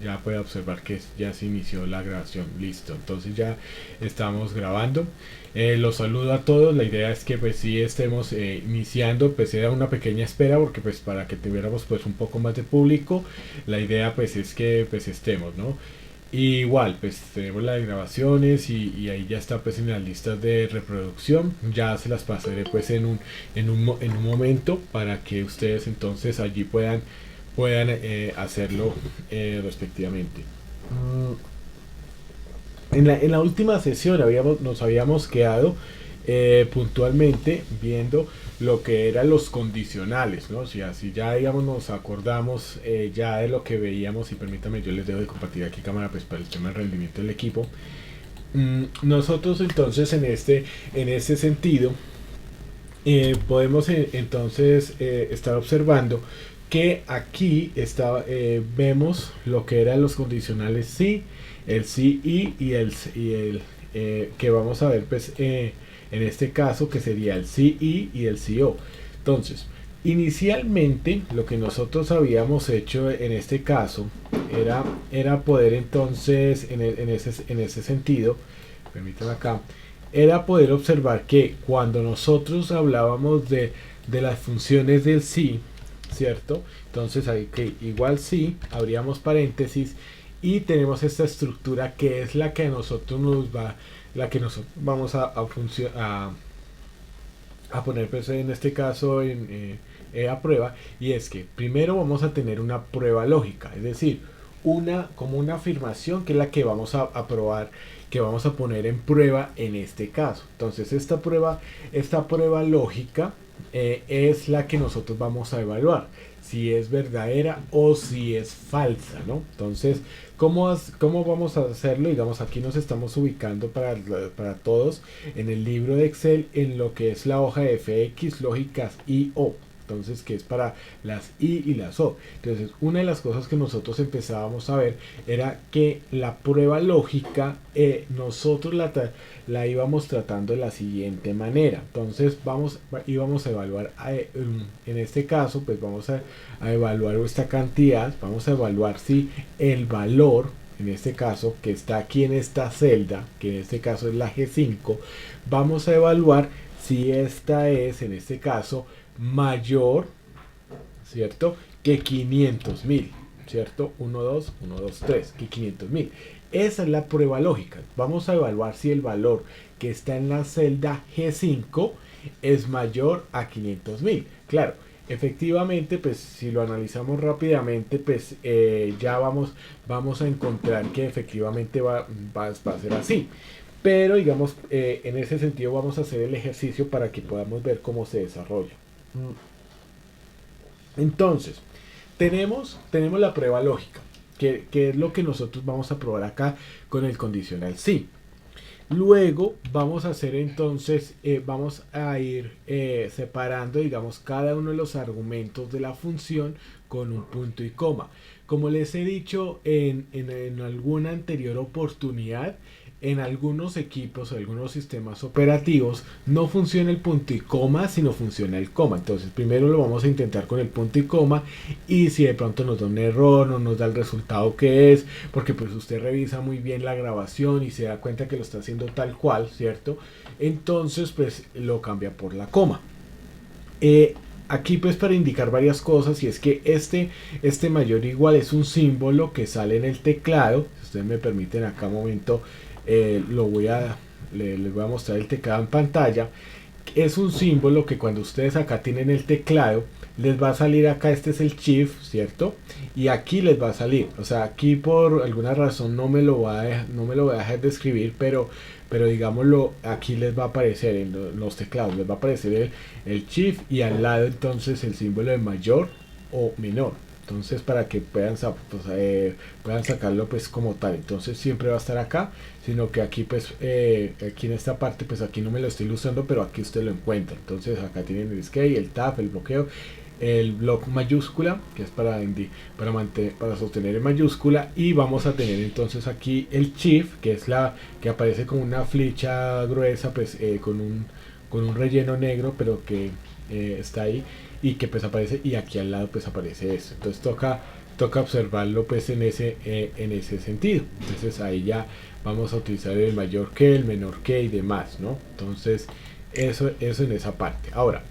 ya puede observar que ya se inició la grabación. Listo, entonces ya estamos grabando. Los saludo a todos. La idea es que pues sí estemos iniciando, pues era una pequeña espera porque pues para que tuviéramos pues un poco más de público. La idea pues es que pues estemos, ¿no? Y igual, pues tenemos las grabaciones y ahí ya está pues en las listas de reproducción. Ya se las pasaré pues en un momento para que ustedes entonces allí puedan hacerlo respectivamente. En la última sesión nos habíamos quedado puntualmente viendo lo que eran los condicionales, ¿no? Si así ya digamos nos acordamos ya de lo que veíamos, y permítame yo les dejo de compartir aquí cámara pues para el tema del rendimiento del equipo. Nosotros entonces en este sentido podemos entonces estar observando que aquí vemos lo que eran los condicionales sí, el sí y el que vamos a ver pues en este caso que sería el sí y el sí o. Entonces, inicialmente lo que nosotros habíamos hecho en este caso era poder entonces en ese sentido, permítanme acá, era poder observar que cuando nosotros hablábamos de las funciones del sí, ¿cierto? Entonces hay que igual sí, abríamos paréntesis y tenemos esta estructura que es la que a nosotros la que nosotros vamos a poner pues, en este caso a prueba, y es que primero vamos a tener una prueba lógica, es decir, como una afirmación que es la que vamos a probar, que vamos a poner en prueba en este caso. Entonces esta prueba lógica es la que nosotros vamos a evaluar si es verdadera o si es falsa, ¿no? Entonces, ¿cómo vamos a hacerlo? Digamos, aquí nos estamos ubicando para todos en el libro de Excel en lo que es la hoja de FX, lógicas y O. Entonces, que es para las I y las O. Entonces, una de las cosas que nosotros empezábamos a ver era que la prueba lógica nosotros la íbamos tratando de la siguiente manera. Entonces, íbamos a evaluar, en este caso, pues vamos a evaluar esta cantidad, vamos a evaluar si el valor, en este caso, que está aquí en esta celda, que en este caso es la G5, vamos a evaluar si esta es, en este caso, mayor, ¿cierto? Que 500.000, ¿cierto? 1, 2, 1, 2, 3, que 500.000. Esa es la prueba lógica. Vamos a evaluar si el valor que está en la celda G5 es mayor a 500.000. Claro, efectivamente, pues si lo analizamos rápidamente, pues ya vamos a encontrar que efectivamente va a ser así. Pero digamos, en ese sentido vamos a hacer el ejercicio para que podamos ver cómo se desarrolla. Entonces, tenemos la prueba lógica, que es lo que nosotros vamos a probar acá con el condicional sí. Luego vamos a hacer entonces, vamos a ir separando, digamos, cada uno de los argumentos de la función con un punto y coma. Como les he dicho en alguna anterior oportunidad, en algunos equipos o algunos sistemas operativos no funciona el punto y coma, sino funciona el coma. Entonces primero lo vamos a intentar con el punto y coma, y si de pronto nos da un error, no nos da el resultado que es, porque pues usted revisa muy bien la grabación y se da cuenta que lo está haciendo tal cual, ¿cierto? Entonces pues lo cambia por la coma. Aquí pues para indicar varias cosas, y es que este mayor igual es un símbolo que sale en el teclado. Si ustedes me permiten acá un momento, les voy a mostrar el teclado en pantalla. Es un símbolo que cuando ustedes acá tienen el teclado les va a salir acá, este es el shift, ¿cierto? Y aquí les va a salir, o sea, aquí por alguna razón no me lo voy a dejar de escribir, pero digámoslo, aquí les va a aparecer en los teclados, les va a aparecer el shift y al lado entonces el símbolo de mayor o menor. Entonces para que puedan sacarlo pues como tal. Entonces siempre va a estar acá, sino que aquí pues aquí en esta parte pues aquí no me lo estoy ilustrando, pero aquí usted lo encuentra. Entonces acá tienen el escape, el tab, el bloqueo, el block mayúscula, que es para sostener en mayúscula, y vamos a tener entonces aquí el shift, que es la que aparece con una flecha gruesa, pues con un relleno negro, pero que está ahí y que pues aparece, y aquí al lado pues aparece esto. Entonces toca observarlo pues en ese sentido. Entonces ahí ya vamos a utilizar el mayor que, el menor que y demás, ¿no? Entonces eso en esa parte. Ahora,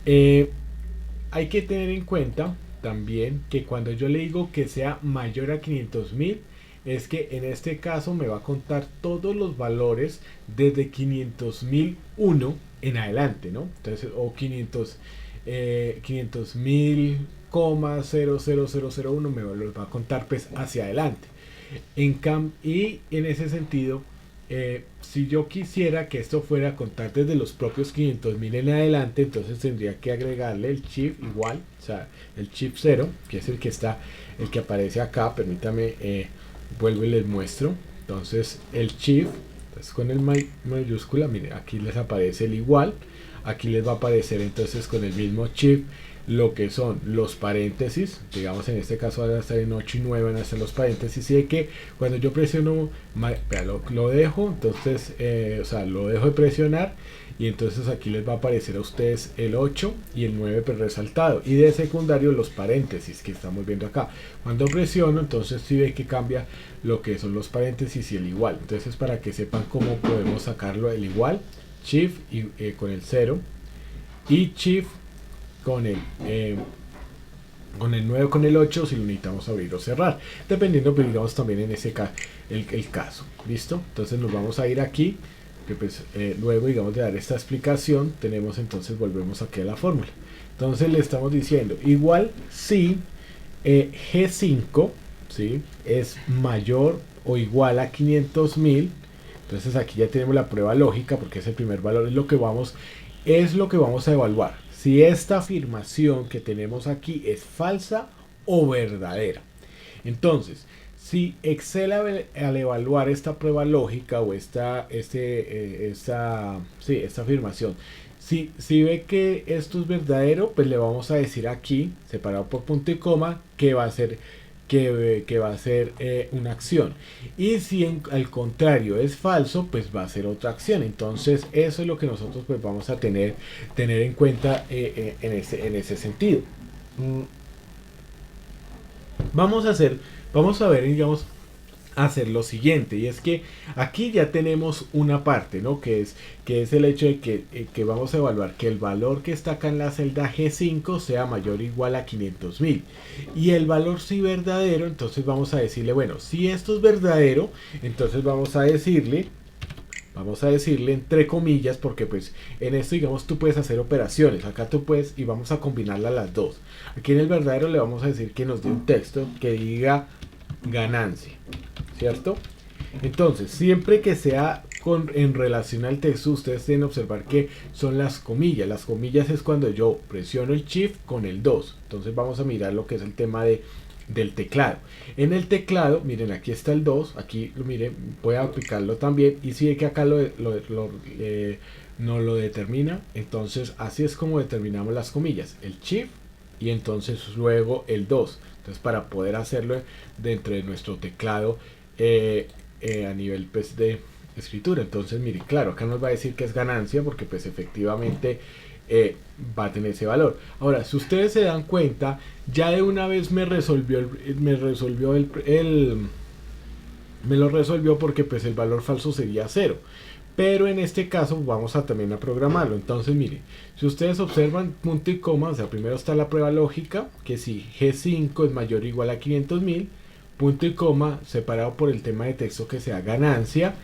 hay que tener en cuenta también que cuando yo le digo que sea mayor a 500.000, es que en este caso me va a contar todos los valores desde 500.001 en adelante, ¿no? Entonces, o 500.000,00001 me los va a contar pues hacia adelante. Y en ese sentido, si yo quisiera que esto fuera a contar desde los propios 500.000 en adelante, entonces tendría que agregarle el shift igual, o sea, el shift 0, que es el que aparece acá. Permítame, vuelvo y les muestro. Entonces el shift, entonces con el mayúscula, miren, aquí les aparece el igual, aquí les va a aparecer entonces con el mismo shift lo que son los paréntesis. Digamos en este caso van a estar en 8 y 9, van a estar los paréntesis, y de que cuando yo presiono lo dejo, entonces o sea, lo dejo de presionar, y entonces aquí les va a aparecer a ustedes el 8 y el 9 pues resaltado, y de secundario los paréntesis que estamos viendo acá. Cuando presiono, entonces sí ve que cambia lo que son los paréntesis y el igual. Entonces, para que sepan cómo podemos sacarlo, el igual, shift y, con el 0, y shift con el 9 con el 8 si lo necesitamos abrir o cerrar, dependiendo, pero digamos también en ese el caso. ¿Listo? Entonces nos vamos a ir aquí, que pues luego digamos de dar esta explicación tenemos, entonces volvemos aquí a la fórmula. Entonces le estamos diciendo igual si G5, ¿sí?, es mayor o igual a 500.000. Entonces aquí ya tenemos la prueba lógica, porque es el primer valor, es lo que vamos a evaluar. Si esta afirmación que tenemos aquí es falsa o verdadera. Entonces, si Excel al evaluar esta prueba lógica o esta afirmación, si ve que esto es verdadero, pues le vamos a decir aquí, separado por punto y coma, que va a ser una acción. Y si al contrario es falso, pues va a ser otra acción. Entonces eso es lo que nosotros pues vamos a tener en cuenta en ese sentido. Vamos a ver, digamos, hacer lo siguiente, y es que aquí ya tenemos una parte, ¿no?, que es el hecho de que vamos a evaluar que el valor que está acá en la celda G5 sea mayor o igual a 500.000, y el valor si verdadero. Entonces vamos a decirle, bueno, si esto es verdadero, entonces vamos a decirle entre comillas, porque pues en esto, digamos, tú puedes hacer operaciones, acá tú puedes, y vamos a combinarlas las dos. Aquí en el verdadero le vamos a decir que nos dé un texto que diga ganancia, ¿cierto? Entonces, siempre que sea en relación al texto, ustedes deben observar que son las comillas. Las comillas es cuando yo presiono el shift con el 2. Entonces vamos a mirar lo que es el tema del teclado. En el teclado, miren, aquí está el 2, aquí miren, voy a aplicarlo también, y si ve que acá no lo determina, entonces así es como determinamos las comillas, el shift y entonces luego el 2. Entonces, para poder hacerlo dentro de nuestro teclado a nivel pues de escritura, entonces mire, claro, acá nos va a decir que es ganancia, porque pues efectivamente va a tener ese valor. Ahora, si ustedes se dan cuenta, ya de una vez me lo resolvió, porque pues el valor falso sería 0. Pero en este caso vamos a también a programarlo. Entonces miren, si ustedes observan punto y coma, o sea, primero está la prueba lógica, que si G5 es mayor o igual a 500.000, punto y coma, separado por el tema de texto que sea ganancia,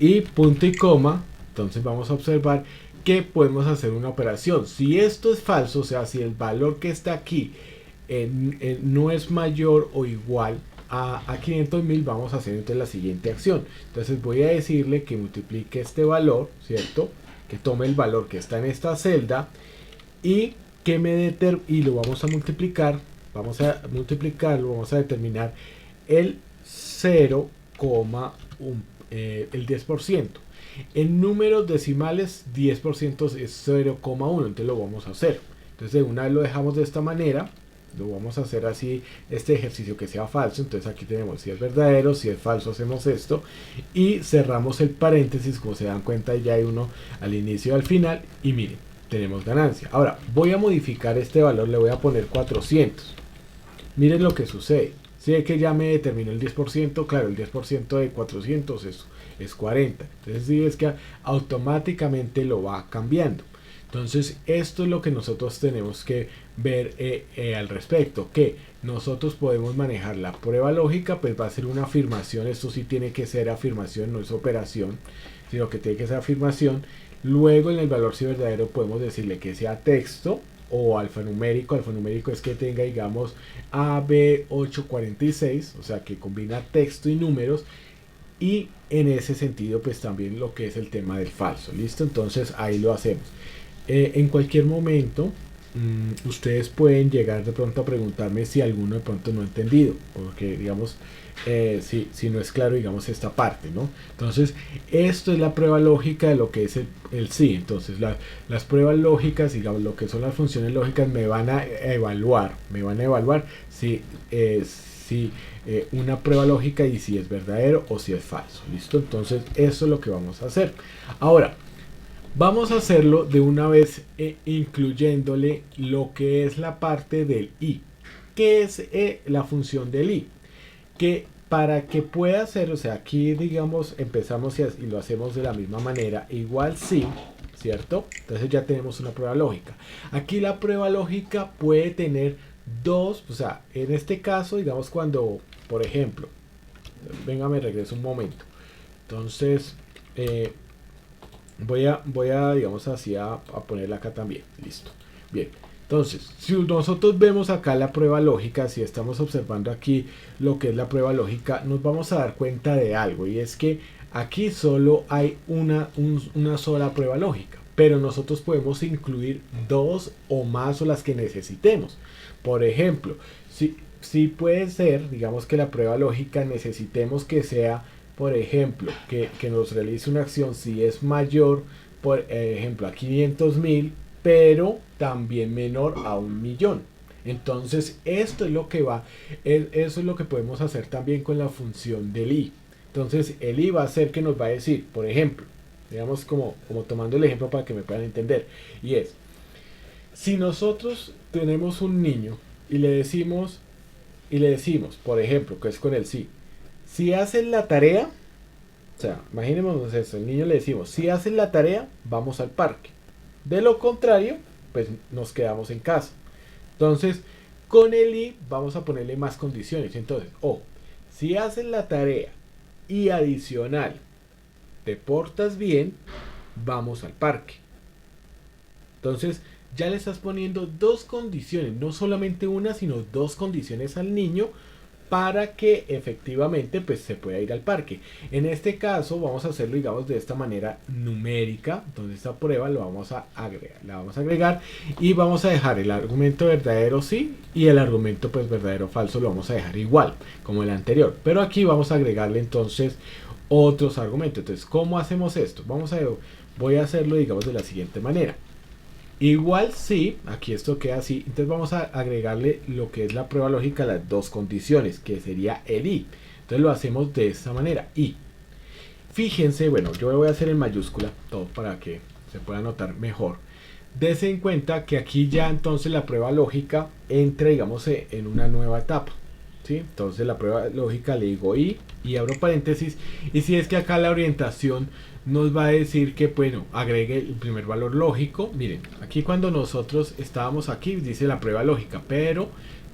y punto y coma. Entonces vamos a observar que podemos hacer una operación. Si esto es falso, o sea, si el valor que está aquí no es mayor o igual a 500.000, vamos a hacer entonces la siguiente acción. Entonces voy a decirle que multiplique este valor, ¿cierto?, que tome el valor que está en esta celda y que y lo vamos a multiplicar. Vamos a determinar el 0,1, el 10%. En números decimales 10% es 0,1, entonces lo vamos a hacer. Entonces de una vez lo dejamos de esta manera. Lo vamos a hacer así, este ejercicio que sea falso. Entonces aquí tenemos si es verdadero, si es falso hacemos esto y cerramos el paréntesis. Como se dan cuenta, ya hay uno al inicio y al final, y miren, tenemos ganancia. Ahora voy a modificar este valor, le voy a poner 400. Miren lo que sucede. Si es que ya me determinó el 10%, claro, el 10% de 400 es 40. Entonces sí es que automáticamente lo va cambiando. Entonces esto es lo que nosotros tenemos que ver al respecto, que nosotros podemos manejar la prueba lógica, pues va a ser una afirmación, esto sí tiene que ser afirmación, no es operación, sino que tiene que ser afirmación. Luego en el valor si verdadero podemos decirle que sea texto o alfanumérico. Alfanumérico es que tenga, digamos, AB846, o sea que combina texto y números. Y en ese sentido pues también lo que es el tema del falso. ¿Listo? Entonces ahí lo hacemos. En cualquier momento ustedes pueden llegar de pronto a preguntarme si alguno de pronto no ha entendido, porque digamos si no es claro, digamos, esta parte, ¿no? Entonces esto es la prueba lógica de lo que es el sí. Entonces las pruebas lógicas, digamos, lo que son las funciones lógicas me van a evaluar si una prueba lógica y si es verdadero o si es falso. ¿Listo? Entonces eso es lo que vamos a hacer. Ahora vamos a hacerlo de una vez incluyéndole lo que es la parte del i. ¿Qué es la función del i? Que para que pueda hacer, o sea, aquí digamos empezamos y lo hacemos de la misma manera, igual sí, ¿cierto? Entonces ya tenemos una prueba lógica. Aquí la prueba lógica puede tener dos, o sea, en este caso, digamos cuando, por ejemplo, venga, me regreso un momento. Entonces, voy a digamos así a ponerla acá también. Listo. Bien. Entonces, si nosotros vemos acá la prueba lógica, si estamos observando aquí lo que es la prueba lógica, nos vamos a dar cuenta de algo, y es que aquí solo hay una sola prueba lógica, pero nosotros podemos incluir dos o más o las que necesitemos. Por ejemplo, si puede ser, digamos que la prueba lógica necesitemos que sea, por ejemplo, que nos realice una acción si es mayor, por ejemplo, a 500.000, pero también menor a 1.000.000. Entonces, esto es lo que eso es lo que podemos hacer también con la función del i. Entonces, el i va a ser que nos va a decir, por ejemplo, digamos como tomando el ejemplo para que me puedan entender, y es, si nosotros tenemos un niño y le decimos, por ejemplo, que es con el sí, si hacen la tarea, o sea, imaginémonos eso, el niño le decimos, si hacen la tarea, vamos al parque. De lo contrario, pues nos quedamos en casa. Entonces, con el i vamos a ponerle más condiciones. Entonces, si hacen la tarea y adicional te portas bien, vamos al parque. Entonces, ya le estás poniendo dos condiciones, no solamente una, sino dos condiciones al niño para que efectivamente pues se pueda ir al parque. En este caso vamos a hacerlo, digamos, de esta manera numérica. Entonces esta prueba la vamos a agregar y vamos a dejar el argumento verdadero sí y el argumento pues verdadero falso lo vamos a dejar igual como el anterior, pero aquí vamos a agregarle entonces otros argumentos. Entonces, ¿cómo hacemos esto? Voy a hacerlo, digamos, de la siguiente manera. Igual sí, aquí esto queda así. Entonces vamos a agregarle lo que es la prueba lógica a las dos condiciones, que sería el i. Entonces lo hacemos de esta manera. Y fíjense, bueno, yo voy a hacer en mayúscula todo para que se pueda notar mejor. Dese en cuenta que aquí ya entonces la prueba lógica entra, digamos, en una nueva etapa. ¿Sí? Entonces la prueba lógica le digo y abro paréntesis. Y si es que acá la orientación nos va a decir que, bueno, agregue el primer valor lógico. Miren, aquí cuando nosotros estábamos aquí dice la prueba lógica, pero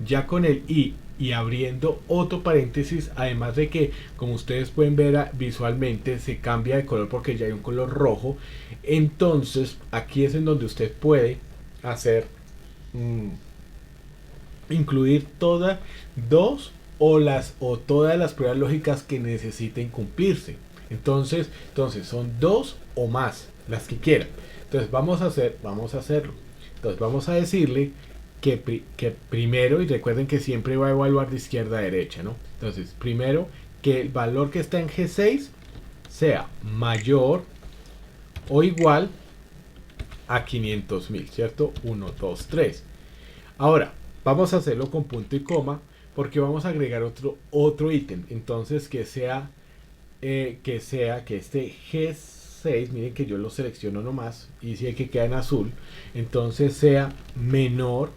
ya con el y abriendo otro paréntesis, además de que, como ustedes pueden ver visualmente, se cambia de color porque ya hay un color rojo. Entonces aquí es en donde usted puede hacer incluir todas dos o todas las pruebas lógicas que necesiten cumplirse. Entonces son dos o más las que quieran. Entonces vamos a hacerlo. Entonces vamos a decirle que primero, y recuerden que siempre va a evaluar de izquierda a derecha, ¿no? Entonces primero que el valor que está en G6 sea mayor o igual a 500.000, ¿cierto? 1, 2, 3. Ahora, vamos a hacerlo con punto y coma porque vamos a agregar otro ítem. Entonces que este G6, miren que yo lo selecciono nomás y si hay que queda en azul, entonces sea menor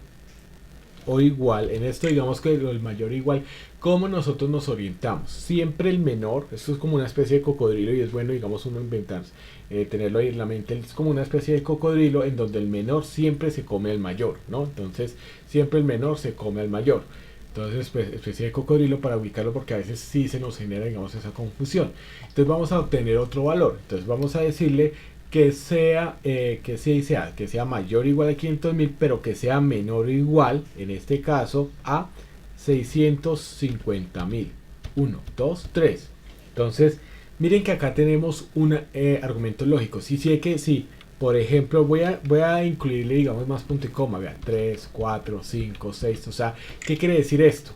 o igual, en esto digamos que el mayor o igual, ¿cómo nosotros nos orientamos? Siempre el menor, esto es como una especie de cocodrilo y es bueno, digamos, uno inventar, tenerlo ahí en la mente, es como una especie de cocodrilo en donde el menor siempre se come al mayor, ¿no? Entonces, siempre el menor se come al mayor. Entonces, pues, especie de cocodrilo para ubicarlo porque a veces sí se nos genera, digamos, esa confusión. Entonces vamos a obtener otro valor. Entonces vamos a decirle que sea mayor o igual a 500.000, pero que sea menor o igual, en este caso, a 650.000. 1, 2, 3. Entonces, miren que acá tenemos un argumento lógico. Si sé que si, por ejemplo, voy a incluirle, digamos, más punto y coma, vean, 3, 4, 5, 6, o sea, ¿qué quiere decir esto?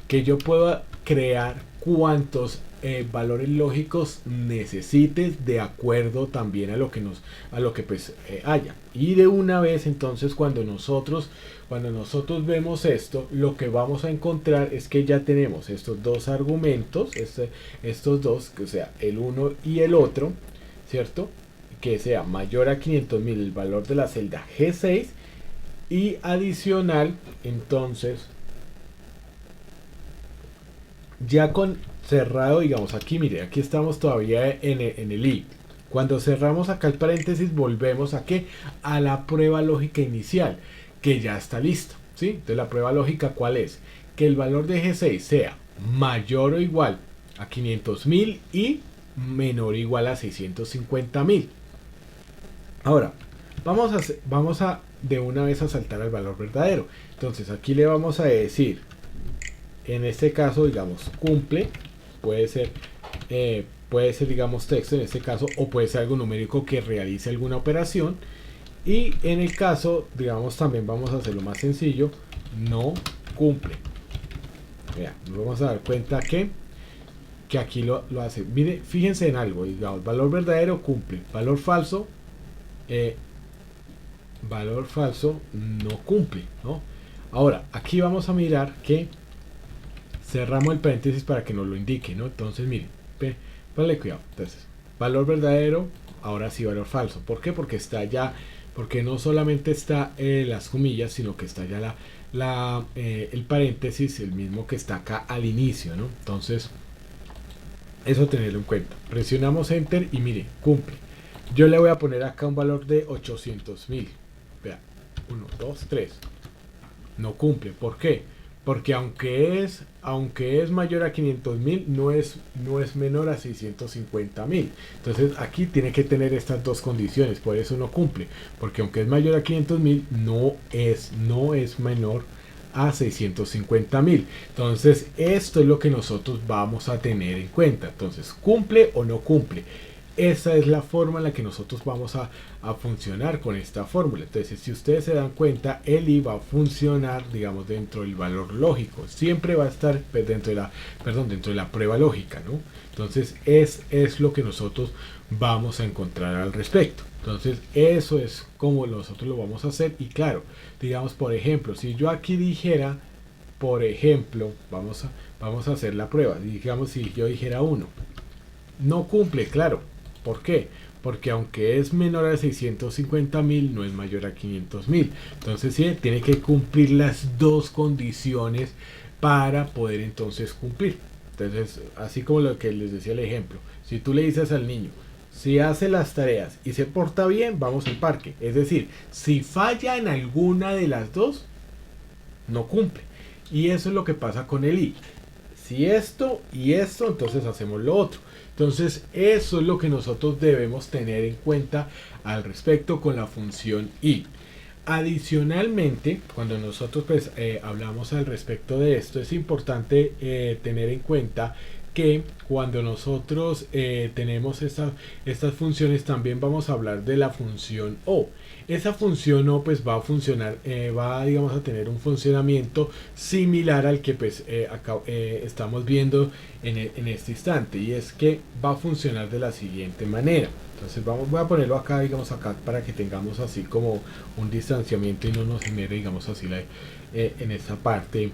Que yo puedo crear cuantos valores lógicos necesites de acuerdo también a lo que pues haya. Y de una vez entonces cuando nosotros vemos esto, lo que vamos a encontrar es que ya tenemos estos dos argumentos, estos dos, o sea, el uno y el otro, ¿cierto? Que sea mayor a 500.000 el valor de la celda G6 y adicional, entonces, ya con cerrado, digamos, aquí, mire, aquí estamos todavía en el I. Cuando cerramos acá el paréntesis, volvemos a qué? A la prueba lógica inicial, que ya está lista, ¿sí? Entonces, la prueba lógica, ¿cuál es? Que el valor de G6 sea mayor o igual a 500.000 y menor o igual a 650.000. Ahora, vamos a de una vez a saltar al valor verdadero. Entonces, aquí le vamos a decir, en este caso, digamos, cumple, puede ser, digamos, texto en este caso, o puede ser algo numérico que realice alguna operación. Y en el caso, digamos, también vamos a hacerlo más sencillo, no cumple. Vean, nos vamos a dar cuenta que aquí lo hace. Mire, fíjense en algo, digamos, valor verdadero cumple, valor falso no cumple, ¿no? Ahora, aquí vamos a mirar que cerramos el paréntesis para que nos lo indique, ¿no? Entonces, miren, ponle cuidado. Entonces, valor verdadero, ahora sí valor falso. ¿Por qué? Porque está ya, porque no solamente está las comillas, sino que está ya el paréntesis, el mismo que está acá al inicio, ¿no? Entonces, eso tenerlo en cuenta. Presionamos Enter y mire, cumple. Yo le voy a poner acá un valor de 800.000. Vean, 1, 2, 3. No cumple. ¿Por qué? Porque aunque es mayor a 500.000, no es menor a 650.000. Entonces aquí tiene que tener estas dos condiciones. Por eso no cumple. Porque aunque es mayor a 500.000, no es menor a 650.000. Entonces esto es lo que nosotros vamos a tener en cuenta. Entonces, ¿cumple o no cumple? Esa es la forma en la que nosotros vamos a funcionar con esta fórmula. Entonces, si ustedes se dan cuenta, el I va a funcionar, digamos, dentro del valor lógico. Siempre va a estar dentro de la prueba lógica, ¿no? Entonces, es lo que nosotros vamos a encontrar al respecto. Entonces, eso es como nosotros lo vamos a hacer. Y claro, digamos, por ejemplo, si yo aquí dijera, por ejemplo, vamos a hacer la prueba. Digamos, si yo dijera 1, no cumple, claro. ¿Por qué? Porque aunque es menor a 650.000, no es mayor a 500.000. Entonces sí, tiene que cumplir las dos condiciones para poder entonces cumplir. Entonces, así como lo que les decía el ejemplo, si tú le dices al niño, si hace las tareas y se porta bien, vamos al parque. Es decir, si falla en alguna de las dos, no cumple. Y eso es lo que pasa con el I. Si esto y esto, entonces hacemos lo otro. Entonces, eso es lo que nosotros debemos tener en cuenta al respecto con la función I. Adicionalmente, cuando nosotros pues, hablamos al respecto de esto, es importante tener en cuenta que cuando nosotros tenemos estas funciones, también vamos a hablar de la función O. Esa función O pues va a funcionar, digamos a tener un funcionamiento similar al que pues acá estamos viendo en este instante, y es que va a funcionar de la siguiente manera. Entonces voy a ponerlo acá, digamos acá, para que tengamos así como un distanciamiento y no nos genere, digamos así, en esta parte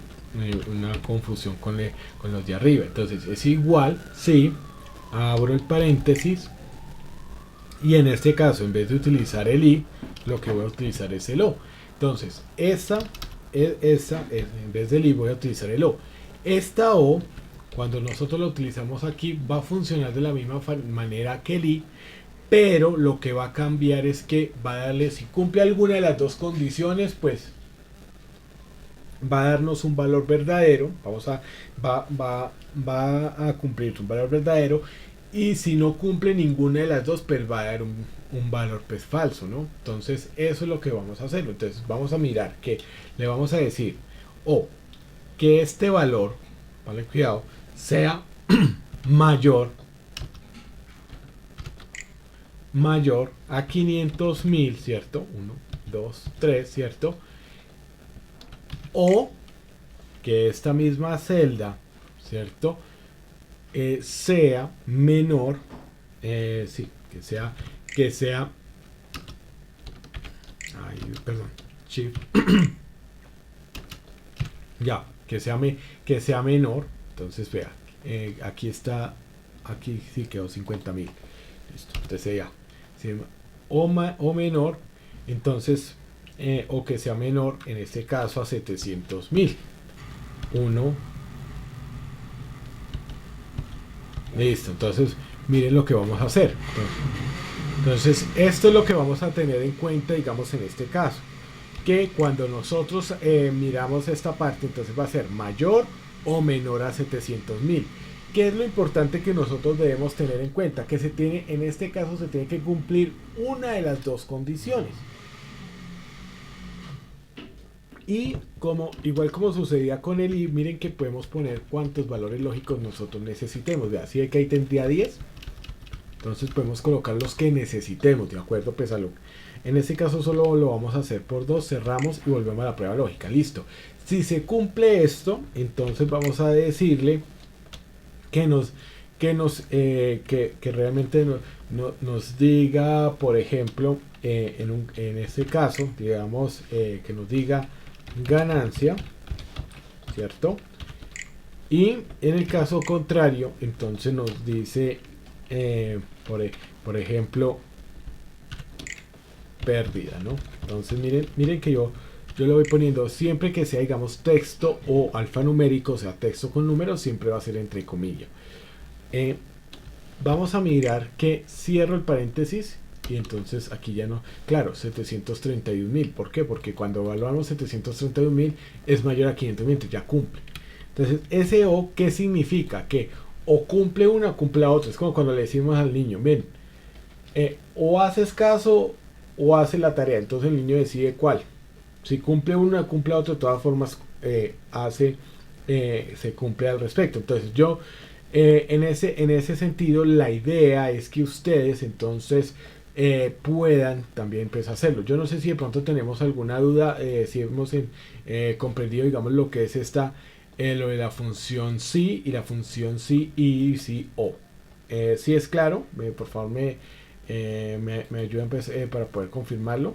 una confusión con los de arriba. Entonces es igual si abro el paréntesis y en este caso, en vez de utilizar el I, lo que voy a utilizar es el O. Entonces, esta esa, en vez del i voy a utilizar el o. Esta o, cuando nosotros la utilizamos aquí, va a funcionar de la misma manera que el i, pero lo que va a cambiar es que va a darle, si cumple alguna de las dos condiciones, pues va a darnos un valor verdadero, va a cumplir un valor verdadero, y si no cumple ninguna de las dos, pues va a dar un valor pues falso, ¿no? Entonces eso es lo que vamos a hacer. Entonces vamos a mirar que le vamos a decir o que este valor, vale, cuidado, sea mayor a 500.000, ¿cierto? 1, 2, 3, ¿cierto? O que esta misma celda, ¿cierto? Sea menor, sí, que sea, ay, perdón, shift, ya, que sea menor. Entonces vea, aquí está, aquí sí quedó 50.000, listo. Entonces ya, sí, o menor, entonces, o que sea menor, en este caso a 700.000. 1, listo. Entonces miren lo que vamos a hacer. Entonces esto es lo que vamos a tener en cuenta, digamos, en este caso, que cuando nosotros miramos esta parte, entonces va a ser mayor o menor a 700.000. ¿Qué es lo importante que nosotros debemos tener en cuenta? Que se tiene, en este caso se tiene que cumplir una de las dos condiciones. Y igual como sucedía con el i, miren que podemos poner cuántos valores lógicos nosotros necesitemos. Vea, si que ahí tendría 10, entonces podemos colocar los que necesitemos, ¿de acuerdo? Pues en este caso solo lo vamos a hacer por 2, cerramos y volvemos a la prueba lógica. Listo. Si se cumple esto, entonces vamos a decirle que realmente nos diga, por ejemplo, en este caso, digamos, que nos diga ganancia, ¿cierto? Y en el caso contrario, entonces nos dice, por ejemplo, pérdida, ¿no? Entonces miren que yo le voy poniendo siempre que sea, digamos, texto o alfanumérico, o sea, texto con números, siempre va a ser entre comillas. Vamos a mirar que cierro el paréntesis y entonces aquí ya no, claro, 731.000. ¿Por qué? Porque cuando evaluamos 731.000 es mayor a 500.000, ya cumple. Entonces, ese o, ¿qué significa? Que o cumple una o cumple otra. Es como cuando le decimos al niño, ven, o haces caso o hace la tarea. Entonces el niño decide cuál. Si cumple una, cumple otra, de todas formas se cumple al respecto. Entonces yo, en ese sentido, la idea es que ustedes entonces puedan también pues hacerlo. Yo no sé si de pronto tenemos alguna duda, si hemos comprendido, digamos, lo que es lo de la función sí y la función sí y sí o. Si es claro, por favor me ayudan pues, para poder confirmarlo,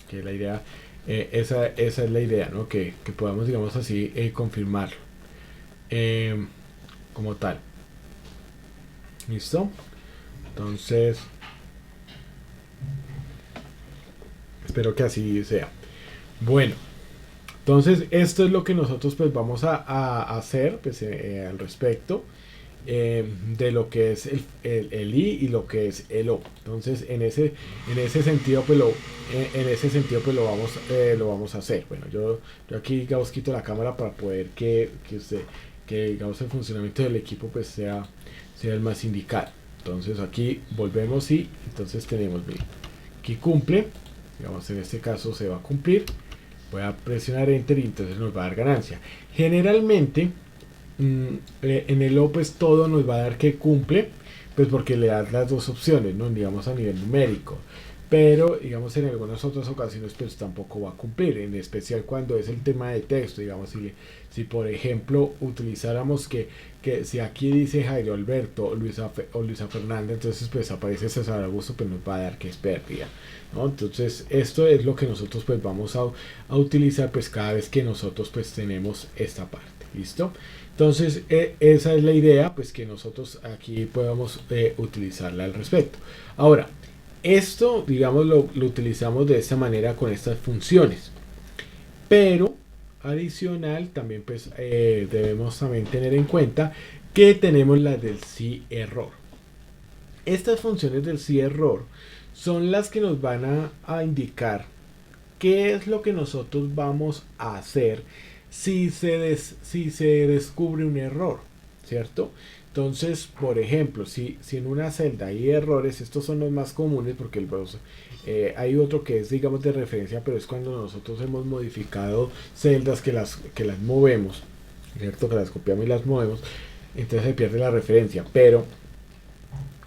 que la idea, esa es la idea, ¿no? Que podamos, digamos así, confirmarlo como tal. ¿Listo? Entonces espero que así sea. Bueno, entonces esto es lo que nosotros pues vamos a hacer pues, al respecto de lo que es el i y lo que es el o. Entonces en ese sentido pues lo vamos a hacer. Bueno, yo aquí, digamos, quito la cámara para poder que digamos el funcionamiento del equipo pues sea el más indicado. Entonces aquí volvemos y entonces tenemos, miren, aquí cumple, digamos, en este caso se va a cumplir. Voy a presionar enter y entonces nos va a dar ganancia. Generalmente en el o pues todo nos va a dar que cumple, pues porque le das las dos opciones, ¿no? Digamos a nivel numérico, pero digamos en algunas otras ocasiones pues tampoco va a cumplir, en especial cuando es el tema de texto. Digamos, si por ejemplo utilizáramos que si aquí dice Jairo Alberto o Luisa Fernanda, entonces pues aparece César Augusto, pues nos va a dar que es pérdida, ¿no? Entonces esto es lo que nosotros pues vamos a utilizar pues cada vez que nosotros pues tenemos esta parte. ¿Listo? Entonces esa es la idea, pues que nosotros aquí podamos utilizarla al respecto. Ahora, esto, digamos, lo utilizamos de esta manera con estas funciones, pero adicional, también pues debemos también tener en cuenta que tenemos la del sí error. Estas funciones del sí error son las que nos van a indicar qué es lo que nosotros vamos a hacer si se descubre un error, ¿cierto? Entonces, por ejemplo, si en una celda hay errores, estos son los más comunes porque el browser, hay otro que es, digamos, de referencia, pero es cuando nosotros hemos modificado celdas que las movemos, ¿cierto? Que las copiamos y las movemos, entonces se pierde la referencia. Pero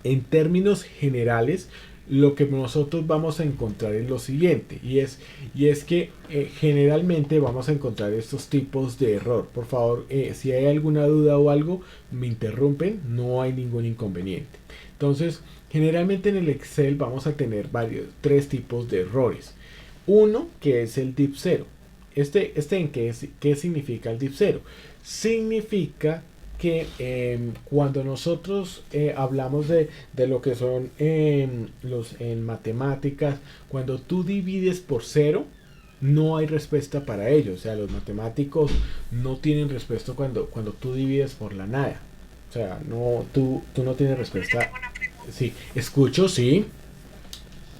en términos generales, lo que nosotros vamos a encontrar es lo siguiente, y es que generalmente vamos a encontrar estos tipos de error. Por favor, si hay alguna duda o algo, me interrumpen, no hay ningún inconveniente. Entonces, generalmente en el Excel vamos a tener tres tipos de errores. Uno que es el dip 0. ¿En qué significa el dip 0? Significa que cuando nosotros hablamos de lo que son en matemáticas, cuando tú divides por cero, no hay respuesta para ello. O sea, los matemáticos no tienen respuesta cuando tú divides por la nada. O sea, no, tú no tienes respuesta. Sí, escucho, sí.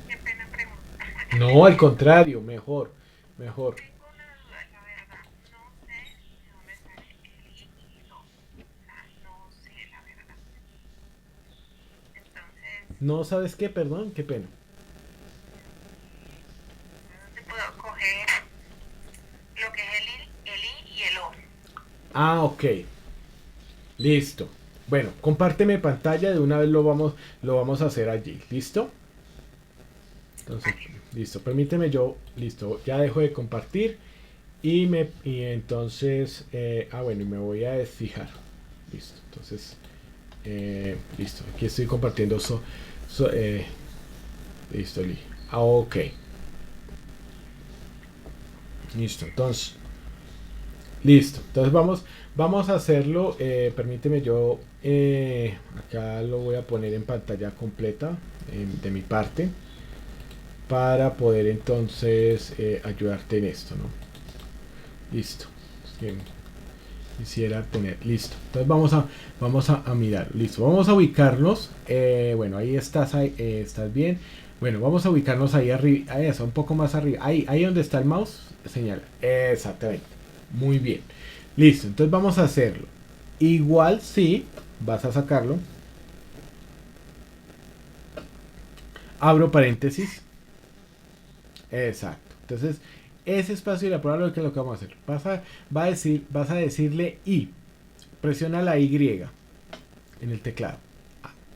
Qué pena preguntar. No, al contrario, mejor, mejor. Tengo una duda, la verdad. No sé de dónde sale el I y lo. O sea, no sé la verdad. Entonces, No sabes qué, perdón, qué pena. ¿de dónde puedo coger lo que es el I y el O? Ah, ok. Listo. Bueno, compárteme pantalla, de una vez lo vamos a hacer allí. ¿Listo? Entonces, listo. Permíteme yo, listo. Ya dejo de compartir y entonces, bueno, y me voy a desfijar. Listo. Entonces, listo. Aquí estoy compartiendo listo, ok. Listo. Entonces, listo. Entonces vamos a hacerlo. Permíteme yo. Acá lo voy a poner en pantalla completa de mi parte. Para poder entonces ayudarte en esto, ¿no? Listo. Bien. Quisiera tener. Listo. Entonces vamos a mirar. Listo. Vamos a ubicarnos. Bueno, ahí estás bien. Bueno, vamos a ubicarnos ahí arriba. Ahí eso, un poco más arriba. Ahí donde está el mouse. Señala. Exactamente. Muy bien. Listo. Entonces vamos a hacerlo. Igual si vas a sacarlo. Abro paréntesis. Exacto. Entonces, ese espacio de la prueba lo que vamos a hacer. Vas a decirle I. Presiona la Y en el teclado.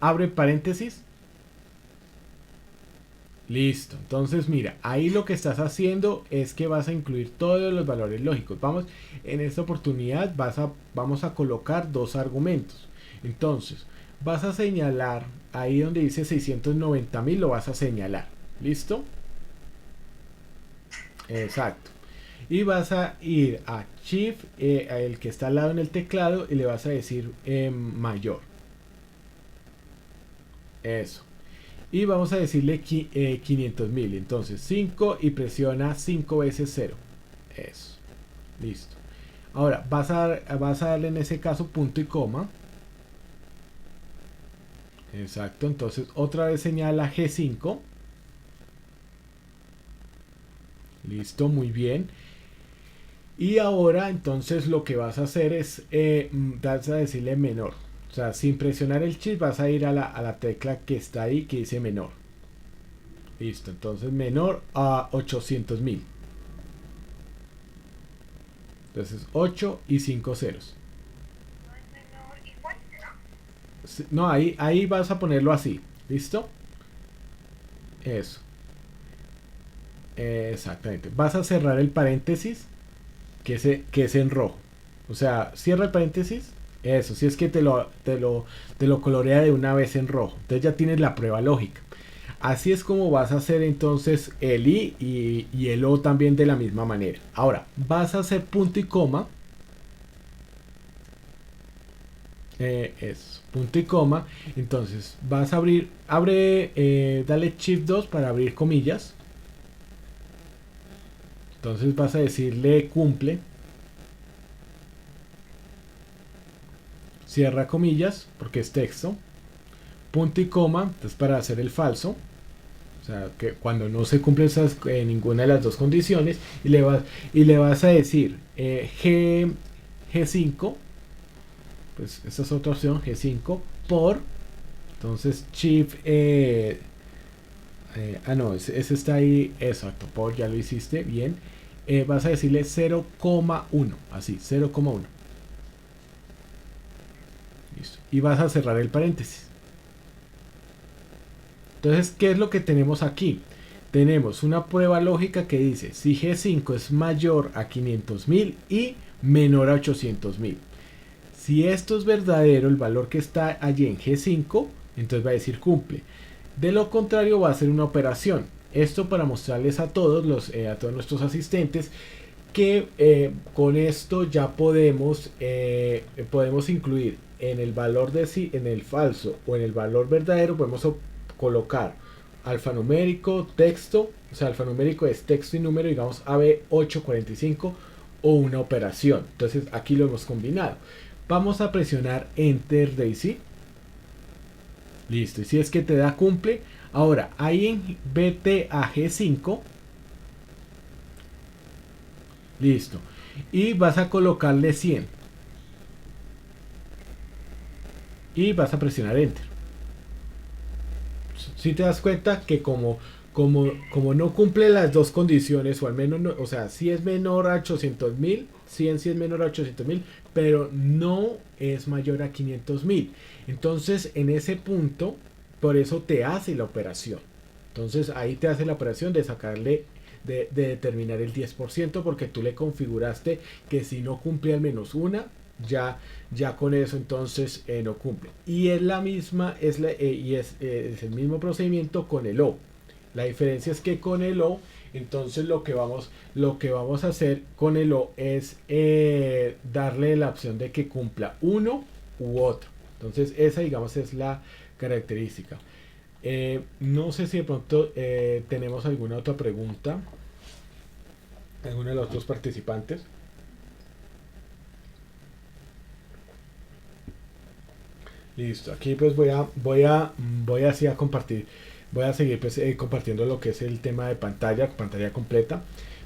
Abre paréntesis. Listo. Entonces, mira, ahí lo que estás haciendo es que vas a incluir todos los valores lógicos. En esta oportunidad vamos a colocar dos argumentos. Entonces, vas a señalar ahí donde dice 690.000, lo vas a señalar. ¿Listo? Exacto. Y vas a ir a Shift, el que está al lado en el teclado, y le vas a decir mayor. Eso. Y vamos a decirle 500.000. Entonces 5 y presiona 5 veces 0. Eso. Listo. Ahora vas a darle en ese caso punto y coma. Exacto. Entonces otra vez señala G5. Listo, muy bien. Y ahora entonces lo que vas a hacer es vas a decirle menor. O sea, sin presionar el shift vas a ir a la tecla que está ahí que dice menor. Listo, entonces menor a 800.000. Entonces 8 y 5 ceros. No es menor igual, No, ahí vas a ponerlo así. ¿Listo? Eso. Exactamente. Vas a cerrar el paréntesis que es en rojo. O sea, cierra el paréntesis. Eso, si es que te lo colorea de una vez en rojo. Entonces ya tienes la prueba lógica. Así es como vas a hacer entonces el I y el O también de la misma manera. Ahora, vas a hacer punto y coma. Eso, punto y coma. Entonces vas a dale Shift 2 para abrir comillas. Entonces vas a decirle cumple. cierra comillas, porque es texto, punto y coma, entonces para hacer el falso, o sea, que cuando no se cumplen ninguna de las dos condiciones, y le vas a decir G5, pues esta es otra opción, G5, por, entonces shift, no, ese está ahí, exacto, por, ya lo hiciste, bien, vas a decirle 0,1, así, 0,1. Listo. Y vas a cerrar el paréntesis. Entonces, ¿qué es lo que tenemos aquí? Tenemos una prueba lógica que dice si G5 es mayor a 500.000 y menor a 800.000. Si esto es verdadero, el valor que está allí en G5, entonces va a decir cumple. De lo contrario, va a ser una operación. Esto para mostrarles a todos nuestros asistentes que con esto ya podemos incluir en el valor en el falso o en el valor verdadero, podemos colocar alfanumérico, texto, o sea, alfanumérico es texto y número, digamos AB845 o una operación. Entonces aquí lo hemos combinado. Vamos a presionar Enter, Daisy. Listo, y si es que te da cumple. Ahora, ahí en BTAG5. Listo. Y vas a colocarle 100. Y vas a presionar Enter. Si te das cuenta que como no cumple las dos condiciones, o al menos, no, o sea, si es menor a 800.000, 100 si es menor a 800.000, pero no es mayor a 500.000. Entonces, en ese punto, por eso te hace la operación. Entonces, ahí te hace la operación de sacarle, de determinar el 10%, porque tú le configuraste que si no cumple al menos una, ya con eso entonces no cumple. Y es la misma, es el mismo procedimiento con el O. La diferencia es que con el O, entonces lo que vamos a hacer con el O es darle la opción de que cumpla uno u otro. Entonces esa, digamos, es la característica. No sé si de pronto tenemos alguna otra pregunta, alguno de los otros participantes. Listo, aquí pues voy así a compartir, voy a seguir pues, compartiendo lo que es el tema de pantalla completa,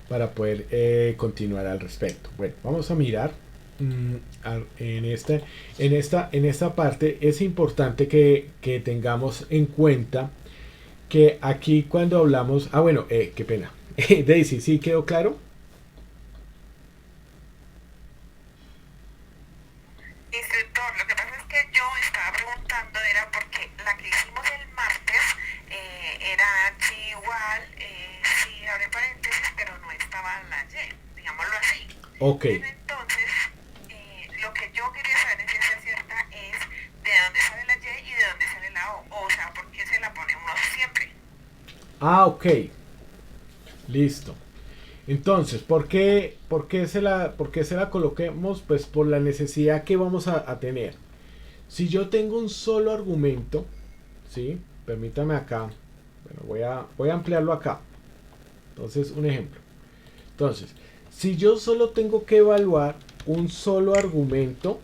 para poder continuar al respecto. Bueno, vamos a mirar en esta parte. Es importante que tengamos en cuenta que aquí cuando hablamos, bueno, qué pena, Daisy, ¿sí quedó claro? Instructor, lo que pasa es que yo estaba preguntando, era porque la que hicimos el martes era H igual, sí, abre paréntesis, pero no estaba la Y, digámoslo así. Ok. Pero entonces, lo que yo quería saber en ciencia cierta es de dónde sale la Y y de dónde sale la O sea, ¿por qué se la pone uno siempre? Ok. Listo. Entonces, ¿por qué se la coloquemos? Pues por la necesidad que vamos a tener. Si yo tengo un solo argumento, ¿sí? Permítame acá. Bueno, voy a ampliarlo acá. Entonces, un ejemplo. Entonces, si yo solo tengo que evaluar un solo argumento,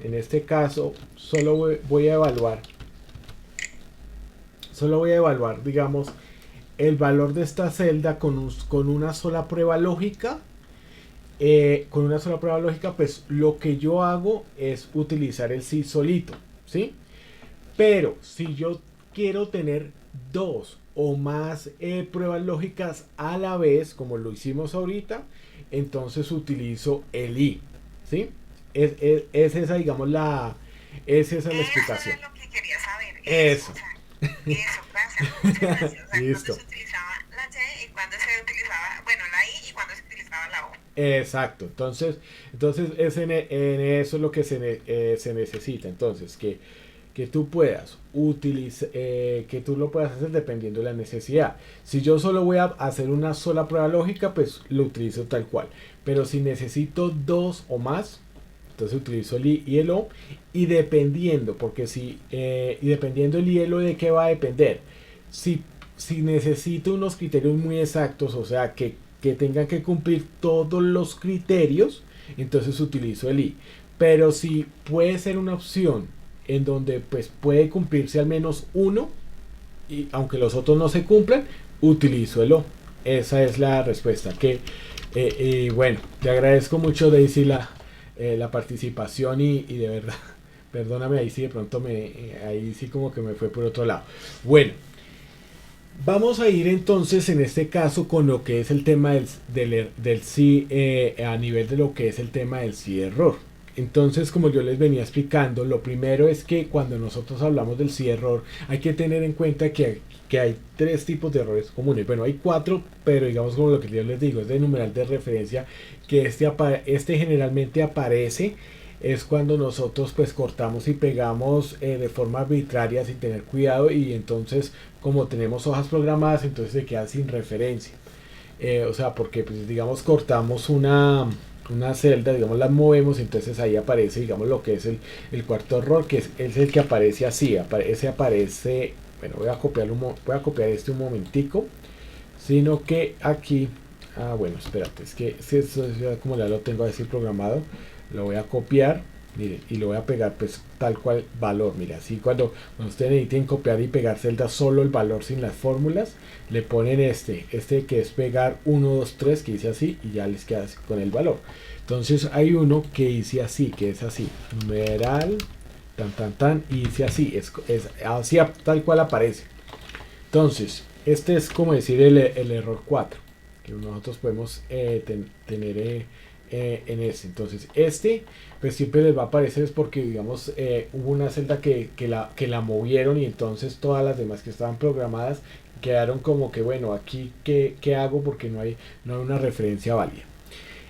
en este caso, solo voy a evaluar, digamos, el valor de esta celda con una sola prueba lógica. Pues lo que yo hago es utilizar el sí solito, ¿sí? Pero si yo quiero tener dos o más pruebas lógicas a la vez, como lo hicimos ahorita, entonces utilizo el i, ¿sí? Es esa, digamos, esa es la explicación. Eso es lo que quería saber. Eso. O sea, eso, gracias. Muchas gracias. O sea, Listo. cuando se utilizaba la Y y cuando se utilizaba, bueno, la I y cuando se utilizaba la O. Exacto. Entonces es en eso es lo que se necesita. Entonces, que tú puedas utilizar, que tú lo puedas hacer dependiendo de la necesidad. Si yo solo voy a hacer una sola prueba lógica, pues lo utilizo tal cual. Pero si necesito dos o más, entonces utilizo el I y el O. Y dependiendo, porque y dependiendo el I y el O, de qué va a depender. Si necesito unos criterios muy exactos, o sea, que tengan que cumplir todos los criterios, entonces utilizo el I. pero si puede ser una opción en donde pues puede cumplirse al menos uno, y aunque los otros no se cumplan, utilizo el O. Esa es la respuesta. Bueno, te agradezco mucho, Daisy, la participación y de verdad, perdóname ahí sí de pronto ahí sí como que me fue por otro lado. Bueno, vamos a ir entonces en este caso con lo que es el tema del sí, a nivel de lo que es el tema del sí error. Entonces, como yo les venía explicando, lo primero es que cuando nosotros hablamos del sí error, hay que tener en cuenta que hay tres tipos de errores comunes. Bueno, hay cuatro, pero digamos como lo que yo les digo, es de numeral de referencia, que este generalmente aparece es cuando nosotros pues cortamos y pegamos de forma arbitraria sin tener cuidado, y entonces como tenemos hojas programadas entonces se queda sin referencia. O sea, porque pues digamos cortamos una celda, digamos la movemos, entonces ahí aparece digamos lo que es el cuarto error, que es el que aparece así, aparece, bueno, voy a copiar este un momentico, sino que aquí, bueno, espérate, es que eso como ya lo tengo así programado, lo voy a copiar, mire, y lo voy a pegar pues tal cual valor. Mire, así cuando ustedes necesiten copiar y pegar celdas solo el valor sin las fórmulas, le ponen este que es pegar 1, 2, 3, que dice así, y ya les queda así con el valor. Entonces hay uno que dice así, que es así, numeral, y dice así, es así tal cual aparece. Entonces, este es como decir el error 4 que nosotros podemos tener en este. Entonces, pues siempre les va a aparecer es porque, digamos, hubo una celda que la movieron, y entonces todas las demás que estaban programadas quedaron como que, bueno, aquí, ¿qué hago? Porque no hay una referencia válida.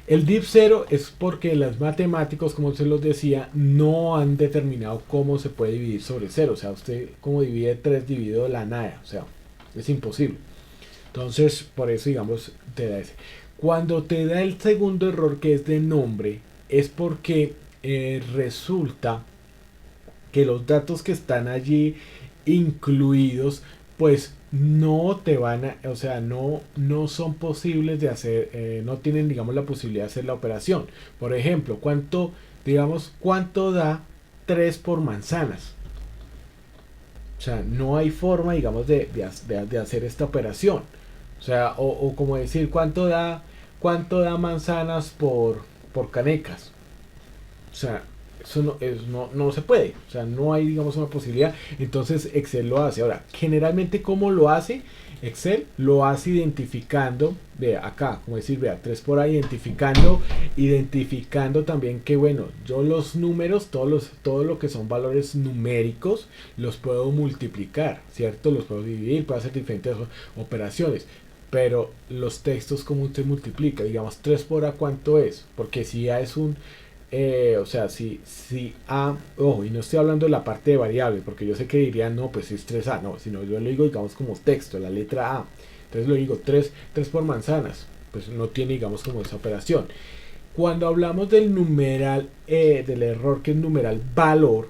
El div 0 es porque los matemáticos, como se los decía, no han determinado cómo se puede dividir sobre 0. O sea, usted como divide 3 dividido la nada. O sea, es imposible. Entonces, por eso, digamos, te da ese. Cuando te da el segundo error, que es de nombre, es porque resulta que los datos que están allí incluidos, pues no te van a, o sea, no son posibles de hacer, no tienen, digamos, la posibilidad de hacer la operación. Por ejemplo, ¿cuánto da 3 por manzanas? O sea, no hay forma, digamos, de hacer esta operación. O sea, o como decir, cuánto da manzanas por canecas. O sea, eso no se puede. O sea, no hay, digamos, una posibilidad. Entonces Excel lo hace. Ahora, generalmente, ¿cómo lo hace? Excel lo hace identificando, vea acá, como decir, vea, 3 por ahí, identificando también que, bueno, yo los números, todo lo que son valores numéricos, los puedo multiplicar, ¿cierto? Los puedo dividir, puedo hacer diferentes operaciones. Pero los textos, ¿cómo usted multiplica? Digamos, 3 por A, ¿cuánto es? Porque si A es o sea, si A, ojo, y no estoy hablando de la parte de variable, porque yo sé que dirían, no, pues es 3A, no, sino yo lo digo, digamos, como texto, la letra A. Entonces lo digo, 3 por manzanas, pues no tiene, digamos, como esa operación. Cuando hablamos del numeral, del error que es numeral valor,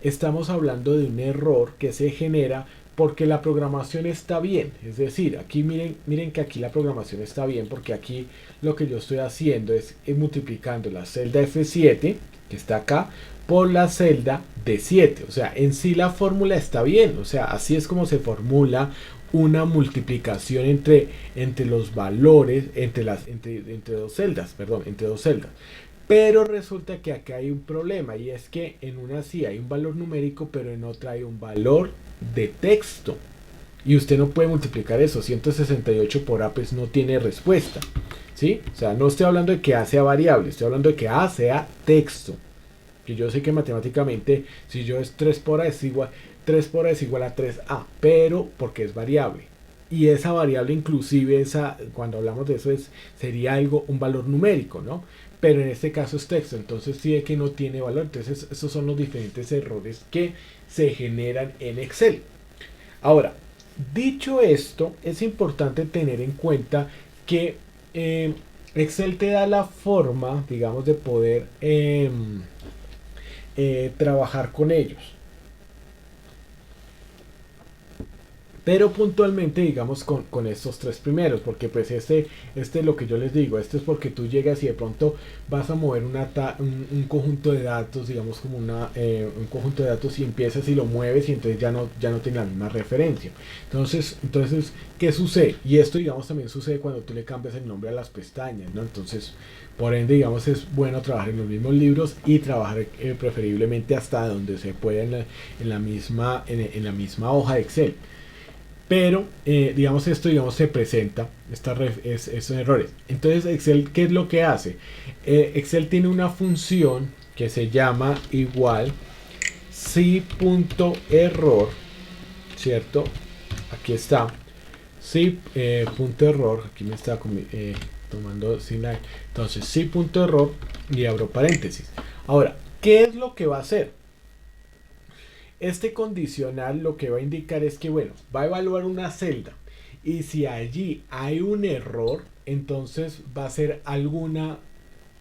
estamos hablando de un error que se genera porque la programación está bien. Es decir, aquí miren que aquí la programación está bien, porque aquí lo que yo estoy haciendo es multiplicando la celda F7, que está acá, por la celda D7. O sea, en sí la fórmula está bien. O sea, así es como se formula una multiplicación entre los valores, entre dos celdas, perdón, entre dos celdas. Pero resulta que acá hay un problema, y es que en una sí hay un valor numérico, pero en otra hay un valor de texto. Y usted no puede multiplicar eso. 168 por A pues no tiene respuesta. ¿Sí? O sea, no estoy hablando de que A sea variable, estoy hablando de que A sea texto. Que yo sé que matemáticamente, si yo es 3 por A es igual, 3 por A es igual a 3A, pero porque es variable. Y esa variable, inclusive, cuando hablamos de eso, sería un valor numérico, ¿no? Pero en este caso es texto, entonces sí es que no tiene valor. Entonces esos son los diferentes errores que se generan en Excel. Ahora, dicho esto, es importante tener en cuenta que Excel te da la forma, digamos, de poder trabajar con ellos. pero puntualmente digamos con estos tres primeros, porque pues lo que yo les digo, este es porque tú llegas y de pronto vas a mover un conjunto de datos, digamos como un conjunto de datos y empiezas y lo mueves y entonces ya no tiene la misma referencia. Entonces, ¿qué sucede? Y esto digamos también sucede cuando tú le cambias el nombre a las pestañas, ¿no? Entonces, por ende, digamos, es bueno trabajar en los mismos libros y trabajar preferiblemente hasta donde se pueda en la misma hoja de Excel. Pero, digamos, esto digamos, se presenta, estos errores. Entonces, Excel, ¿qué es lo que hace? Excel tiene una función que se llama igual si.error, ¿cierto? Aquí está. Si.error, aquí me está tomando sin la. Entonces, si.error y abro paréntesis. Ahora, ¿qué es lo que va a hacer? Este condicional lo que va a indicar es que, bueno, va a evaluar una celda y si allí hay un error, entonces va a hacer alguna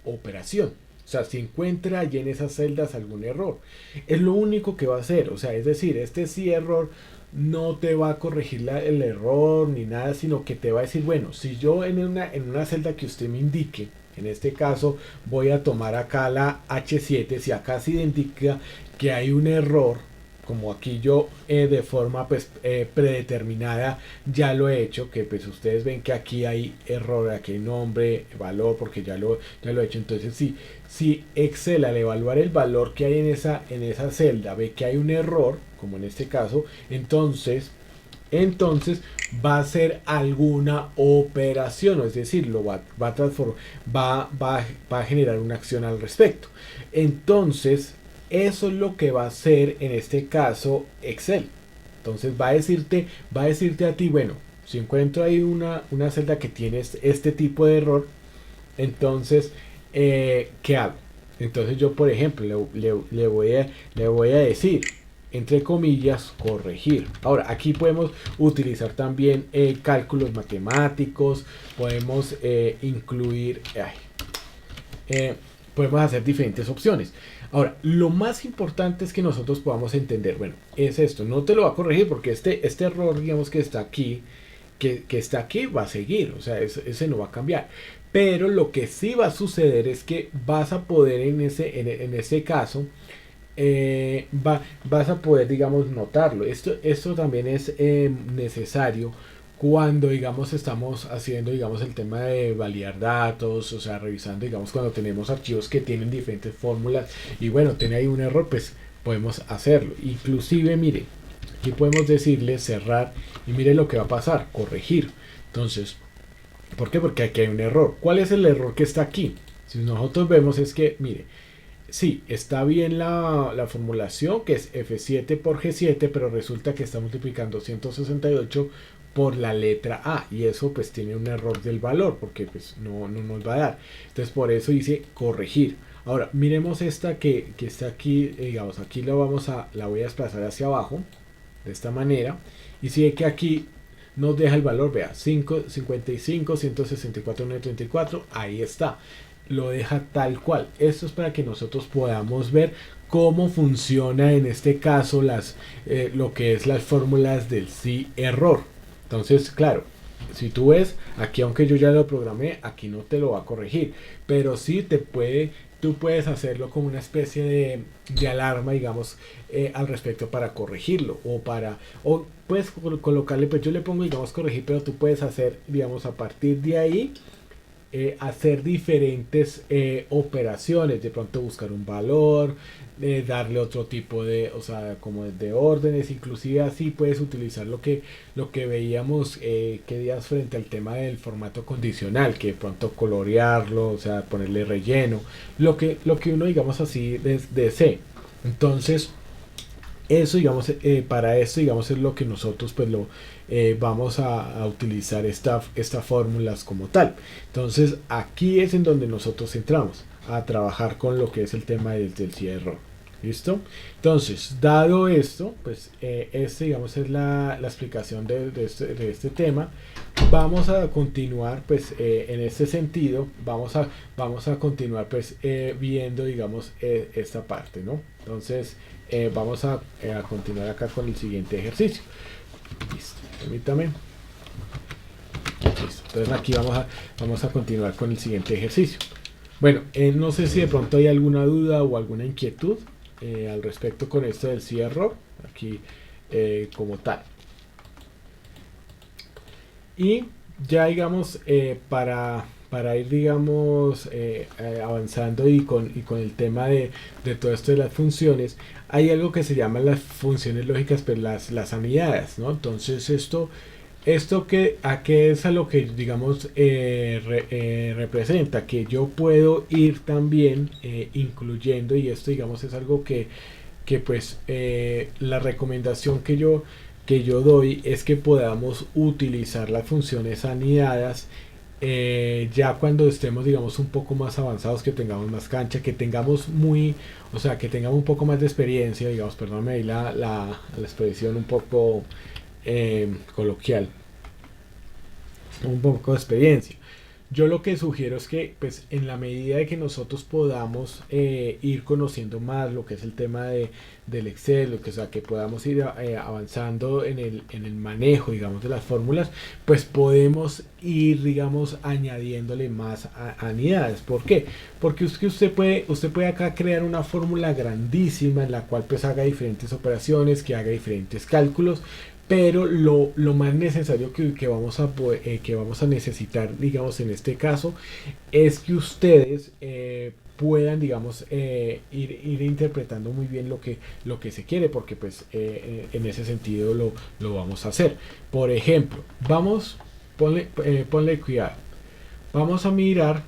operación. O sea, si encuentra allí en esas celdas algún error, es lo único que va a hacer. O sea, es decir, este sí error no te va a corregir el error ni nada, sino que te va a decir, bueno, si yo en una celda que usted me indique, en este caso voy a tomar acá la H7, si acá se indica que hay un error, como aquí yo de forma pues predeterminada ya lo he hecho, que pues ustedes ven que aquí hay error, aquí hay nombre, valor, porque ya lo he hecho. Entonces si Excel al evaluar el valor que hay en esa celda ve que hay un error, como en este caso, entonces va a hacer alguna operación, es decir, lo va a transformar, va a generar una acción al respecto. Entonces eso es lo que va a hacer en este caso Excel. Entonces va a decirte a ti, bueno, si encuentro ahí una celda que tiene este tipo de error, entonces, ¿qué hago? Entonces yo, por ejemplo, le voy a decir, entre comillas, corregir. Ahora, aquí podemos utilizar también cálculos matemáticos, podemos incluir, podemos hacer diferentes opciones. Ahora, lo más importante es que nosotros podamos entender, bueno, es esto, no te lo va a corregir porque este error, digamos que está aquí, que está aquí, va a seguir, o sea, ese no va a cambiar. Pero lo que sí va a suceder es que vas a poder en ese caso, vas a poder, digamos, notarlo. Esto también es necesario cuando, digamos, estamos haciendo, digamos, el tema de validar datos, o sea, revisando, digamos, cuando tenemos archivos que tienen diferentes fórmulas y bueno, tiene ahí un error, pues podemos hacerlo. Inclusive, mire, aquí podemos decirle cerrar y mire lo que va a pasar, corregir. Entonces, ¿por qué? Porque aquí hay un error. ¿Cuál es el error que está aquí? Si nosotros vemos es que, mire, sí, está bien la formulación que es F7 por G7, pero resulta que está multiplicando 168 por la letra A y eso pues tiene un error del valor porque pues no nos va a dar. Entonces por eso dice corregir. Ahora miremos esta que está aquí, digamos aquí la voy a desplazar hacia abajo de esta manera y si ve que aquí nos deja el valor, vea, 55, 164, 934, ahí está, lo deja tal cual. Esto es para que nosotros podamos ver cómo funciona en este caso lo que es las fórmulas del sí error. Entonces, claro, si tú ves, aquí aunque yo ya lo programé, aquí no te lo va a corregir, pero sí tú puedes hacerlo como una especie de alarma, digamos, al respecto para corregirlo o puedes colocarle, pues yo le pongo, digamos, corregir, pero tú puedes hacer, digamos, a partir de ahí, hacer diferentes operaciones, de pronto buscar un valor, darle otro tipo o sea, como de órdenes, inclusive así puedes utilizar lo que veíamos que días frente al tema del formato condicional, que de pronto colorearlo, o sea, ponerle relleno, lo que uno, digamos así, desee. Entonces, eso, digamos, para esto, digamos, es lo que nosotros pues vamos a utilizar estas fórmulas como tal. Entonces aquí es en donde nosotros entramos a trabajar con lo que es el tema del cierre. ¿Listo? Entonces, dado esto, pues digamos es la explicación de este tema. Vamos a continuar pues en este sentido, vamos a continuar pues viendo, digamos, esta parte, ¿no? Entonces vamos a continuar acá con el siguiente ejercicio. Listo, permítame. Listo. Entonces aquí vamos a continuar con el siguiente ejercicio. Bueno, no sé si de pronto hay alguna duda o alguna inquietud al respecto con esto del cierre aquí como tal. Y ya digamos para ir digamos avanzando y con el tema de todo esto de las funciones, hay algo que se llama las funciones lógicas, pero las anidadas, ¿no? Entonces esto a qué es a lo que digamos representa, que yo puedo ir también incluyendo, y esto digamos es algo que pues la recomendación que yo doy es que podamos utilizar las funciones anidadas ya cuando estemos digamos un poco más avanzados, que tengamos más cancha, que tengamos que tengamos un poco más de experiencia, digamos, perdóname ahí la expresión un poco coloquial, un poco de experiencia. Yo lo que sugiero es que pues en la medida de que nosotros podamos ir conociendo más lo que es el tema del Excel, o sea, que podamos ir avanzando en el manejo digamos de las fórmulas, pues podemos ir digamos añadiéndole más unidades. ¿Por qué? Porque usted puede acá crear una fórmula grandísima en la cual pues haga diferentes operaciones, que haga diferentes cálculos, pero lo más necesario que vamos a necesitar, digamos, en este caso, es que ustedes puedan, digamos, ir interpretando muy bien lo que se quiere, porque pues en ese sentido lo vamos a hacer. Por ejemplo, ponle cuidado, vamos a mirar,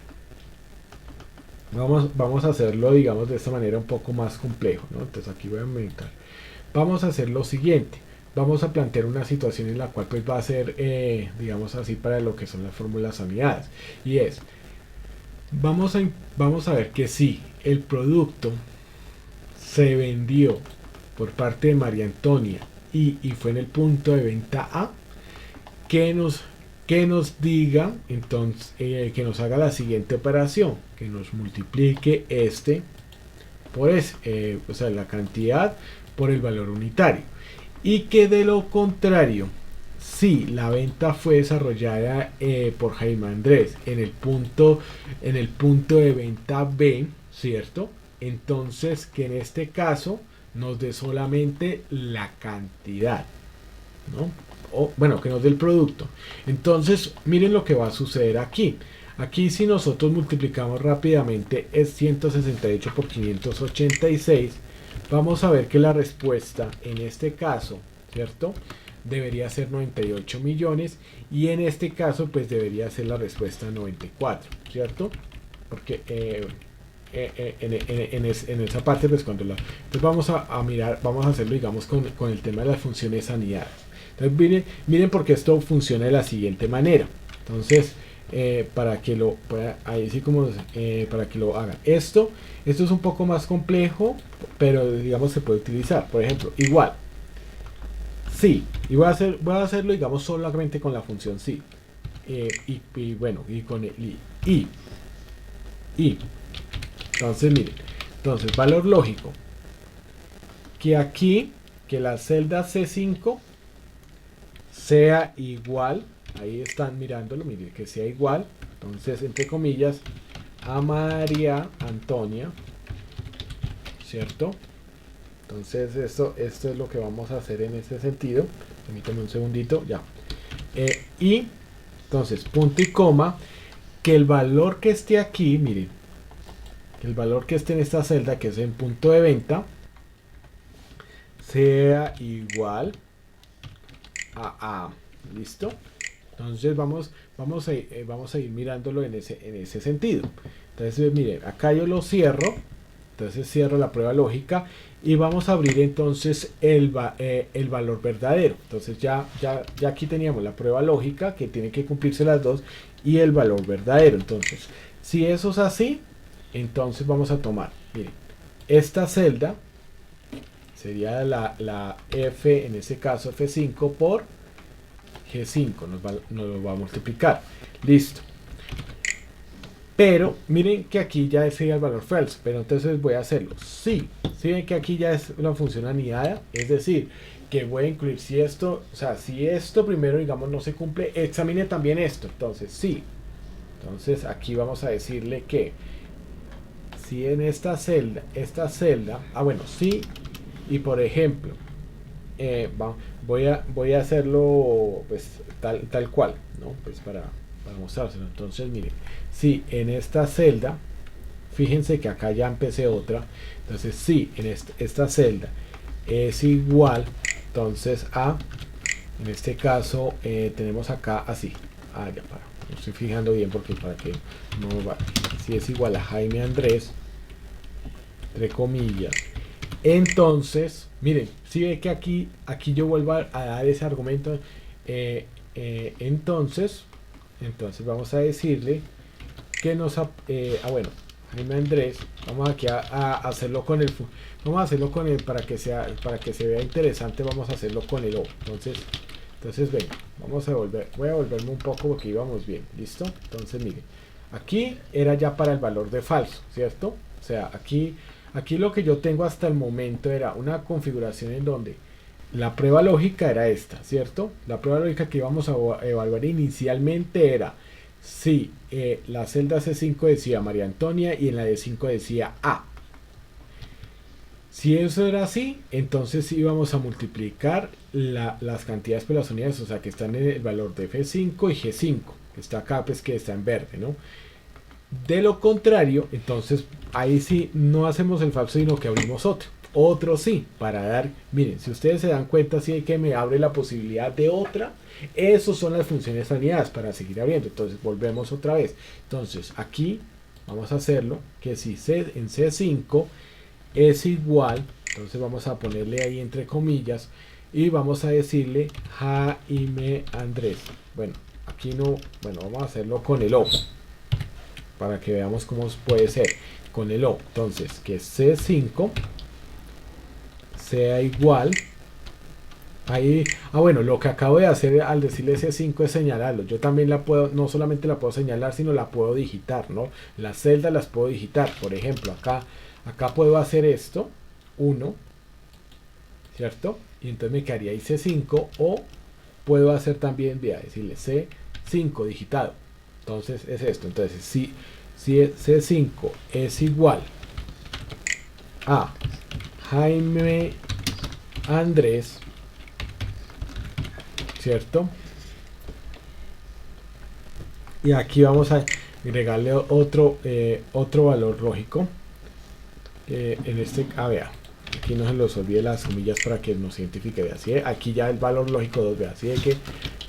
vamos a hacerlo, digamos, de esta manera un poco más complejo, ¿no? Entonces aquí voy a aumentar. Vamos a hacer lo siguiente. Vamos a plantear una situación en la cual pues va a ser, digamos así, para lo que son las fórmulas anidadas. Y es, vamos a ver que si el producto se vendió por parte de María Antonia y fue en el punto de venta A, que nos diga, entonces, que nos haga la siguiente operación, que nos multiplique por o sea, la cantidad por el valor unitario. Y que de lo contrario, si la venta fue desarrollada por Jaime Andrés en el punto de venta B, ¿cierto? Entonces que en este caso nos dé solamente la cantidad, ¿no? O bueno, que nos dé el producto. Entonces miren lo que va a suceder aquí. Aquí si nosotros multiplicamos rápidamente es 168 por 586. Vamos a ver que la respuesta en este caso, ¿cierto? Debería ser 98 millones y en este caso pues debería ser la respuesta 94, ¿cierto? Porque en esa parte pues entonces vamos a mirar, vamos a hacerlo digamos con el tema de las funciones anidadas. Entonces miren porque esto funciona de la siguiente manera. Entonces para que lo ahí sí como para que lo hagan. Esto es un poco más complejo, pero digamos se puede utilizar. Por ejemplo, igual sí, y voy a hacerlo digamos solamente con la función sí, y bueno, y con el y entonces miren, entonces valor lógico, que aquí que la celda C5 sea igual, ahí están mirándolo, miren, que sea igual, entonces entre comillas, a María Antonia, ¿cierto? Entonces esto es lo que vamos a hacer en este sentido. Permítanme un segundito, ya. Y entonces punto y coma, que el valor que esté aquí, miren, que el valor que esté en esta celda, que es en punto de venta, sea igual a A. ¿Listo? Entonces vamos a ir mirándolo en ese sentido. Entonces miren, acá yo lo cierro. Entonces cierro la prueba lógica y vamos a abrir entonces el valor verdadero. Entonces ya aquí teníamos la prueba lógica, que tiene que cumplirse las dos, y el valor verdadero. Entonces si eso es así, entonces vamos a tomar, miren, esta celda sería la F, en este caso F5 por G5, nos lo va a multiplicar. Listo. Pero miren que aquí ya sería el valor false, pero entonces voy a hacerlo. Sí, ven que aquí ya es una función anidada, es decir, que voy a incluir, si esto, o sea, si esto primero, digamos, no se cumple, examine también esto. Entonces, sí. Entonces, aquí vamos a decirle que si en esta celda, bueno, sí, y por ejemplo, voy a hacerlo pues tal cual, ¿no? Pues para mostrárselo. Entonces, miren, si en esta celda, fíjense que acá ya empecé otra. Entonces, si en esta celda es igual, entonces en este caso tenemos acá así. Ya para, me estoy fijando bien porque para que no va. Si es igual a Jaime Andrés, entre comillas. Entonces, miren, si ve que aquí yo vuelvo a dar ese argumento. Entonces vamos a decirle que bueno, Jaime Andrés, vamos aquí a hacerlo con vamos a hacerlo con el, para que se vea interesante, vamos a hacerlo con el O. Entonces venga, voy a volverme un poco porque íbamos bien, ¿listo? Entonces miren, aquí era ya para el valor de falso, ¿cierto? O sea, aquí lo que yo tengo hasta el momento era una configuración en donde la prueba lógica era esta, ¿cierto? La prueba lógica que íbamos a evaluar inicialmente era si la celda C5 decía María Antonia y en la D5 decía A. Si eso era así, entonces íbamos a multiplicar las cantidades por las unidades, o sea que están en el valor de F5 y G5, que está acá, pues que está en verde, ¿no? De lo contrario, entonces ahí sí no hacemos el falso, sino que abrimos otro sí, para dar, miren, si ustedes se dan cuenta, sí hay que me abre la posibilidad de otra. Esas son las funciones alineadas para seguir abriendo. Entonces volvemos otra vez. Entonces aquí vamos a hacerlo, que si en C5 es igual, entonces vamos a ponerle ahí entre comillas y vamos a decirle Jaime Andrés. Bueno, aquí no, bueno, vamos a hacerlo con el O para que veamos cómo puede ser con el O. Entonces que C5 sea igual ahí. Bueno, lo que acabo de hacer al decirle C5 es señalarlo. Yo también la puedo, no solamente la puedo señalar, sino la puedo digitar, ¿no? Las celdas las puedo digitar. Por ejemplo, acá puedo hacer esto, 1, ¿cierto? Y entonces me quedaría ahí C5, o puedo hacer también, voy a decirle C5 digitado. Entonces es esto. Entonces si C5 es igual a Jaime Andrés, ¿cierto? Y aquí vamos a agregarle otro valor lógico. En este, vea, aquí no se los olvide las comillas para que nos identifique. Así aquí ya el valor lógico 2, vea, así de que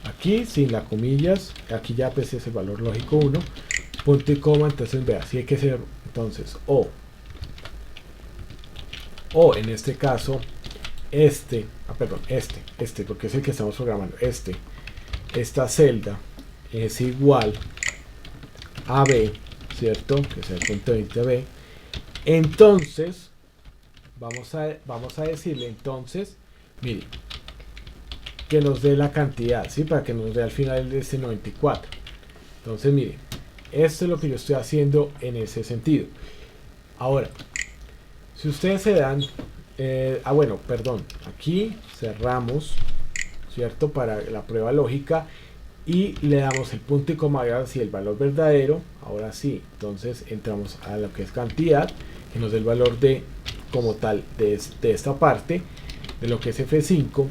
aquí sin las comillas, aquí ya pues es el valor lógico 1, punto y coma. Entonces vea, así hay que ser, entonces o en este caso perdón, porque es el que estamos programando. Esta celda es igual a B, ¿cierto? Que es el punto 20B. Entonces vamos a decirle entonces, mire, que nos dé la cantidad, ¿sí? Para que nos dé al final de este 94. Entonces mire, esto es lo que yo estoy haciendo en ese sentido. Ahora, si ustedes se dan bueno, perdón, aquí cerramos, ¿cierto? Para la prueba lógica y le damos el punto y coma, si el valor verdadero. Ahora sí, entonces entramos a lo que es cantidad, que nos dé el valor de como tal de esta parte de lo que es F5,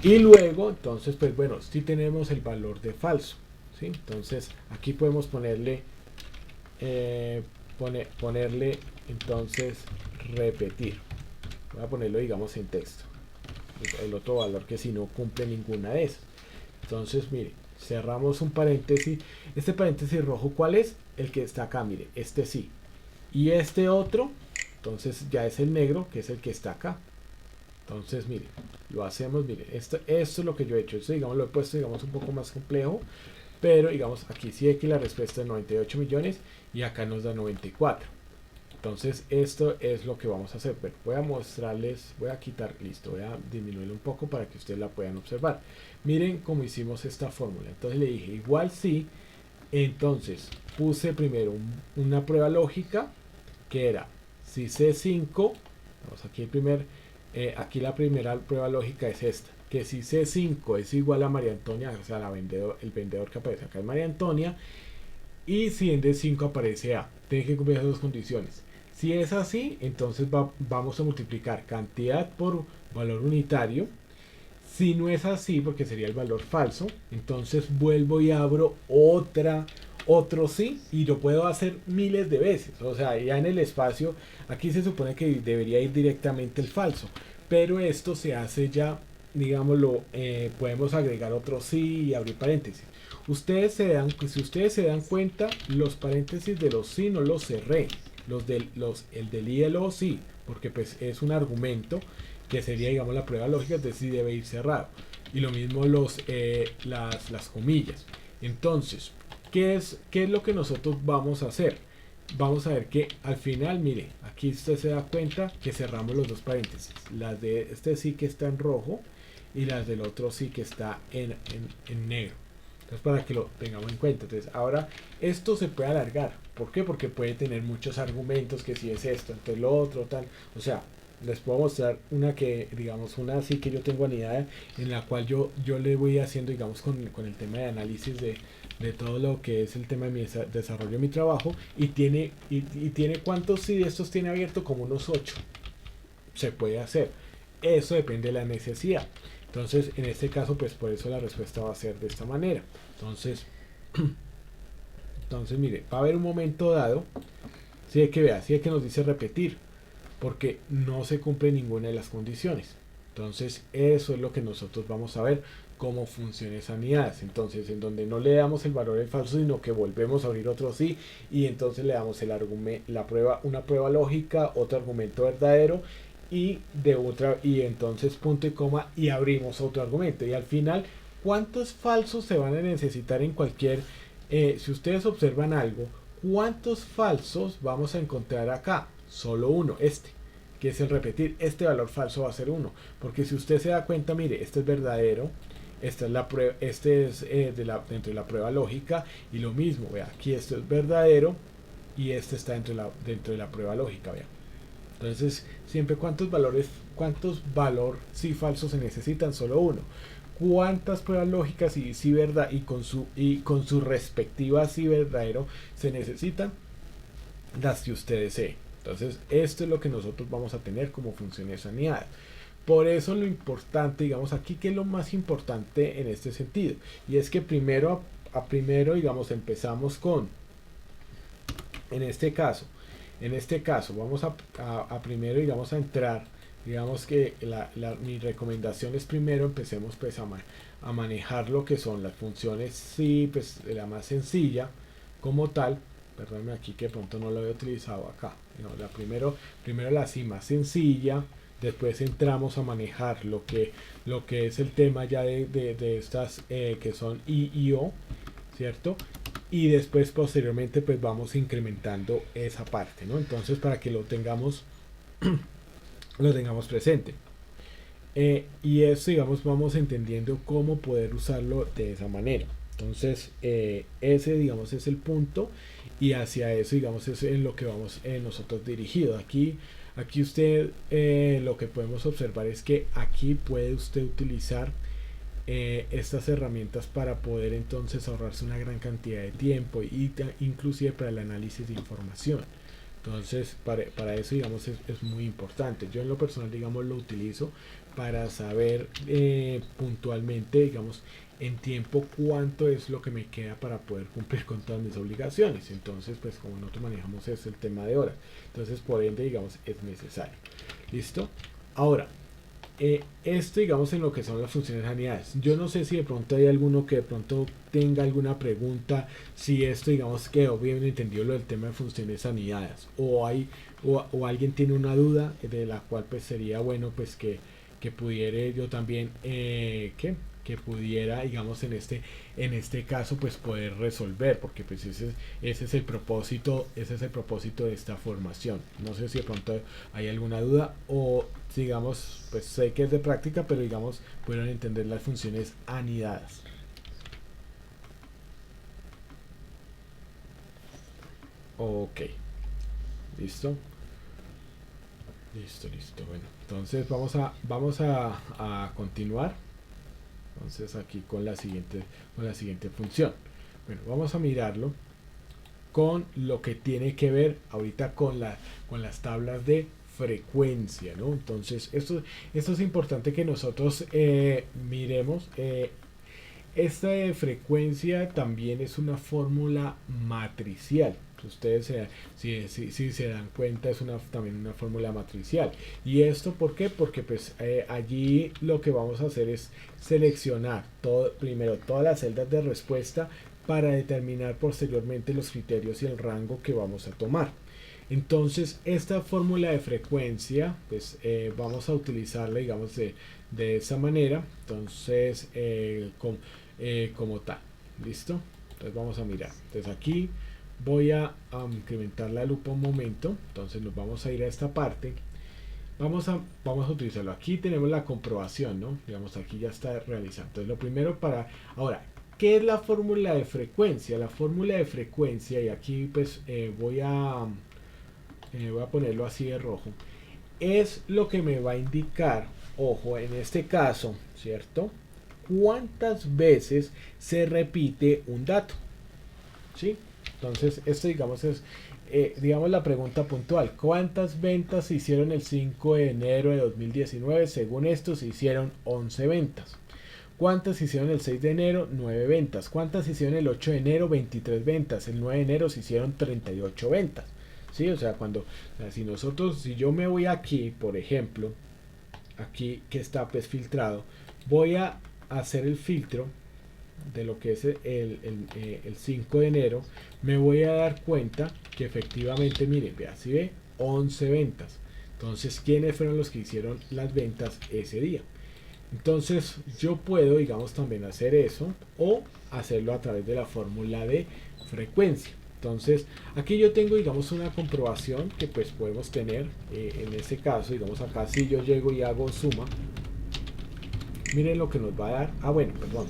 y luego entonces pues bueno, si tenemos el valor de falso, ¿sí? Entonces aquí podemos ponerle entonces repetir. Voy a ponerlo, digamos, en texto, el otro valor que si no cumple ninguna de esas. Entonces mire, cerramos un paréntesis. Este paréntesis rojo, ¿cuál es? El que está acá, mire, este sí, y este otro entonces ya es el negro, que es el que está acá. Entonces mire, lo hacemos, mire, esto es lo que yo he hecho. Esto, digamos, lo he puesto, digamos, un poco más complejo, pero digamos aquí sí hay que la respuesta es 98 millones y acá nos da 94. Entonces esto es lo que vamos a hacer. Bueno, voy a mostrarles, voy a quitar, listo, voy a disminuirlo un poco para que ustedes la puedan observar. Miren cómo hicimos esta fórmula. Entonces le dije igual sí. Entonces puse primero una prueba lógica que era si C5, vamos aquí el primer aquí la primera prueba lógica es esta, que si C5 es igual a María Antonia, o sea, el vendedor que aparece acá es María Antonia, y si en D5 aparece A, tiene que cumplir esas dos condiciones. Si es así, entonces vamos a multiplicar cantidad por valor unitario. Si no es así, porque sería el valor falso, entonces vuelvo y abro otro sí, y lo puedo hacer miles de veces. O sea, ya en el espacio, aquí se supone que debería ir directamente el falso, pero esto se hace ya, digámoslo, podemos agregar otro sí y abrir paréntesis. Si ustedes se dan cuenta, los paréntesis de los sí no los cerré, el del y el o sí, porque pues es un argumento que sería, digamos, la prueba lógica, es decir, debe ir cerrado. Y lo mismo las comillas. Entonces, ¿qué es lo que nosotros vamos a hacer? Vamos a ver que al final, mire, aquí usted se da cuenta que cerramos los dos paréntesis. Las de este sí que está en rojo y las del otro sí que está en negro. Entonces, para que lo tengamos en cuenta. Entonces, ahora esto se puede alargar. ¿Por qué? Porque puede tener muchos argumentos, que si es esto, entonces lo otro, tal. O sea, les puedo mostrar una que, digamos, una así que yo tengo anidada, en la cual yo le voy haciendo, digamos, con el tema de análisis de todo lo que es el tema de mi desarrollo de mi trabajo, y tiene cuántos sí de estos tiene abierto, como unos 8. Se puede hacer. Eso depende de la necesidad. Entonces, en este caso, pues por eso la respuesta va a ser de esta manera. Entonces mire, va a haber un momento dado, si hay que ver, si hay que nos dice repetir, porque no se cumple ninguna de las condiciones. Entonces, eso es lo que nosotros vamos a ver, cómo funcionan esas unidades. Entonces, en donde no le damos el valor del falso, sino que volvemos a abrir otro sí, y entonces le damos una prueba lógica, otro argumento verdadero, y entonces punto y coma, y abrimos otro argumento. Y al final, ¿cuántos falsos se van a necesitar en cualquier... si ustedes observan algo, ¿cuántos falsos vamos a encontrar acá? Solo uno, que es el repetir. Este valor falso va a ser 1, porque si usted se da cuenta, mire, este es verdadero, esta es la prueba, este es dentro de la prueba lógica, y lo mismo, vea, aquí esto es verdadero y este está dentro de la prueba lógica, vea. Entonces, siempre cuántos valor sí falsos se necesitan, solo uno. ¿Cuántas pruebas lógicas y sí verdad y con su respectiva sí verdadero se necesitan? Las que usted desee. Entonces, esto es lo que nosotros vamos a tener como función de sanidad. Por eso lo importante, digamos aquí, que es lo más importante en este sentido, y es que primero, digamos, empezamos con, en este caso, vamos a primero, digamos, a entrar, digamos que mi recomendación es primero empecemos pues a manejar lo que son las funciones, sí, pues de la más sencilla como tal. Perdóname aquí que de pronto no lo he utilizado acá. No, primero la sí más sencilla, después entramos a manejar lo que es el tema ya de estas que son I y O, ¿cierto? Y después posteriormente pues vamos incrementando esa parte, ¿no? Entonces, para que lo tengamos presente. Y eso, digamos, vamos entendiendo cómo poder usarlo de esa manera. Entonces, ese, digamos, es el punto, y hacia eso, digamos, es en lo que vamos nosotros dirigidos. Aquí usted, lo que podemos observar es que aquí puede usted utilizar estas herramientas para poder entonces ahorrarse una gran cantidad de tiempo, y inclusive para el análisis de información. Entonces, para eso, digamos, es muy importante. Yo en lo personal, digamos, lo utilizo para saber puntualmente, digamos, en tiempo cuánto es lo que me queda para poder cumplir con todas mis obligaciones. Entonces, pues como nosotros manejamos es el tema de horas. Entonces, por ende, digamos, es necesario. ¿Listo? Ahora, esto, digamos, en lo que son las funciones anidadas. Yo no sé si de pronto hay alguno que de pronto tenga alguna pregunta, si esto, digamos, quedó bien entendido lo del tema de funciones anidadas, o alguien tiene una duda de la cual pues sería bueno pues que pudiera yo también que pudiera, digamos, en este caso pues poder resolver, porque pues ese es el propósito de esta formación. No sé si de pronto hay alguna duda, o digamos, pues sé que es de práctica, pero digamos puedan entender las funciones anidadas. Ok, listo. Listo, listo. Bueno, entonces a continuar. Entonces aquí con la siguiente función. Bueno, vamos a mirarlo con lo que tiene que ver ahorita con las tablas de frecuencia, ¿no? Entonces, esto es importante que nosotros miremos. Esta de frecuencia también es una fórmula matricial. Ustedes si se dan cuenta es también una fórmula matricial. ¿Y esto por qué? Porque pues allí lo que vamos a hacer es seleccionar primero todas las celdas de respuesta para determinar posteriormente los criterios y el rango que vamos a tomar. Entonces esta fórmula de frecuencia pues vamos a utilizarla digamos de esa manera. Entonces como tal, ¿listo? Entonces vamos a mirar. Entonces aquí voy a incrementar la lupa un momento. Entonces nos vamos a ir a esta parte. Vamos a utilizarlo. Aquí tenemos la comprobación, ¿no? Digamos aquí ya está realizado. Entonces lo primero ahora, ¿qué es la fórmula de frecuencia? La fórmula de frecuencia, y aquí pues voy a ponerlo así de rojo, es lo que me va a indicar, ojo, en este caso, ¿cierto? Cuántas veces se repite un dato, ¿sí? Entonces, esto digamos es, digamos la pregunta puntual. ¿Cuántas ventas se hicieron el 5 de enero de 2019? Según esto, se hicieron 11 ventas. ¿Cuántas se hicieron el 6 de enero? 9 ventas. ¿Cuántas se hicieron el 8 de enero? 23 ventas. El 9 de enero se hicieron 38 ventas. ¿Sí? O sea, si yo me voy aquí, por ejemplo, aquí que está pues filtrado, voy a hacer el filtro de lo que es el 5 de enero, me voy a dar cuenta que efectivamente, miren, vea, si ve, 11 ventas. Entonces, ¿quiénes fueron los que hicieron las ventas ese día? Entonces, yo puedo, digamos, también hacer eso o hacerlo a través de la fórmula de frecuencia. Entonces, aquí yo tengo, digamos, una comprobación que pues podemos tener en este caso, digamos, acá si yo llego y hago suma, miren lo que nos va a dar. Ah, bueno, perdón.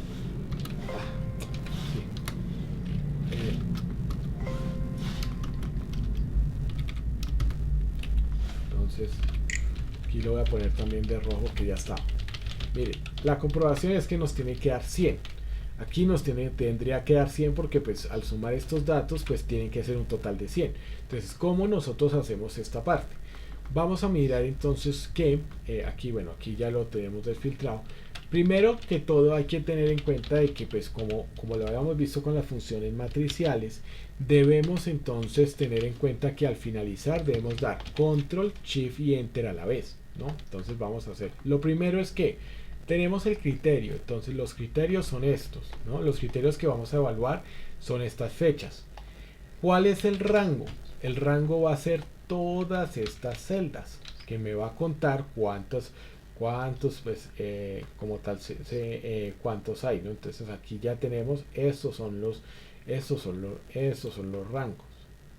Entonces, aquí lo voy a poner también de rojo que ya está. Miren, la comprobación es que nos tiene que dar 100. Aquí tendría que dar 100 porque pues al sumar estos datos pues tienen que ser un total de 100. Entonces, ¿cómo nosotros hacemos esta parte? Vamos a mirar entonces que aquí, bueno, aquí ya lo tenemos desfiltrado. Primero que todo hay que tener en cuenta de que pues como lo habíamos visto con las funciones matriciales, debemos entonces tener en cuenta que al finalizar debemos dar control, shift y enter a la vez, ¿no? Entonces vamos a hacer. Lo primero es que tenemos el criterio, entonces los criterios son estos, ¿no? Los criterios que vamos a evaluar son estas fechas. ¿Cuál es el rango? El rango va a ser todas estas celdas que me va a contar cuántos pues como tal cuántos hay, ¿no? Entonces aquí ya tenemos estos son los rangos.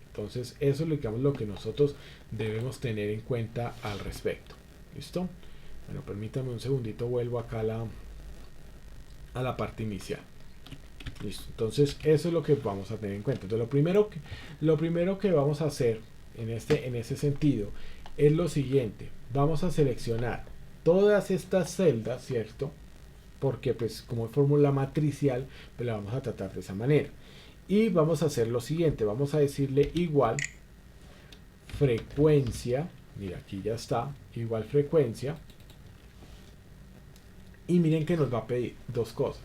Entonces eso es digamos, lo que nosotros debemos tener en cuenta al respecto. ¿Listo? Bueno, permítame un segundito, vuelvo acá a la parte inicial. Listo. Entonces eso es lo que vamos a tener en cuenta. Entonces lo primero que vamos a hacer en ese sentido es lo siguiente. Vamos a seleccionar todas estas celdas, ¿cierto? Porque pues como es fórmula matricial, pues la vamos a tratar de esa manera. Y vamos a hacer lo siguiente. Vamos a decirle igual frecuencia. Mira, aquí ya está. Igual frecuencia. Y miren que nos va a pedir dos cosas.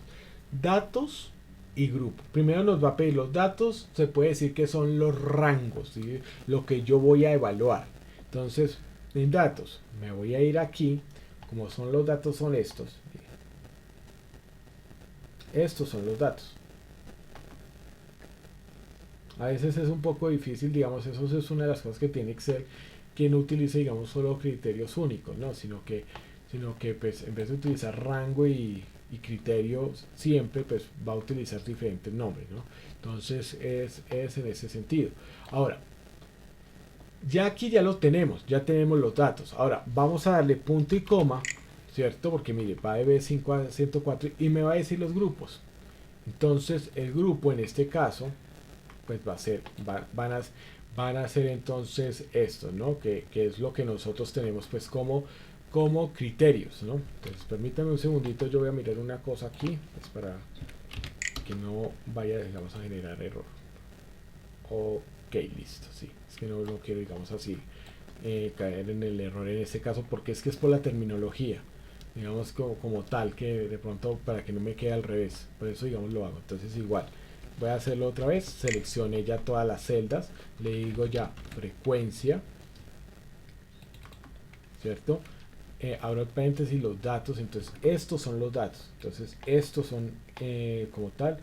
Datos y grupo. Primero nos va a pedir los datos. Se puede decir que son los rangos, ¿sí? Lo que yo voy a evaluar. Entonces, en datos, me voy a ir aquí. Como son los datos, son estos. Estos son los datos. A veces es un poco difícil, digamos, eso es una de las cosas que tiene Excel, que no utiliza, digamos, solo criterios únicos, ¿no? Sino que pues, en vez de utilizar rango y criterios siempre pues va a utilizar diferentes nombres, ¿no? Entonces es en ese sentido. Ahora, ya aquí ya lo tenemos, ya tenemos los datos. Ahora vamos a darle punto y coma, ¿cierto? Porque mire, va de B5 a 104 y me va a decir los grupos. Entonces el grupo en este caso pues va van a ser entonces estos, ¿no? Que es lo que nosotros tenemos pues como criterios, ¿no? Entonces permítanme un segundito, yo voy a mirar una cosa aquí, pues para que no vaya, digamos, a generar error. Ok, listo, sí, es que no quiero, digamos así, caer en el error en este caso, porque es que es por la terminología, digamos como tal, que de pronto para que no me quede al revés, por eso digamos lo hago. Entonces igual voy a hacerlo otra vez, seleccione ya todas las celdas, le digo ya frecuencia, ¿cierto? Abro el paréntesis los datos, entonces estos son los datos, entonces estos son como tal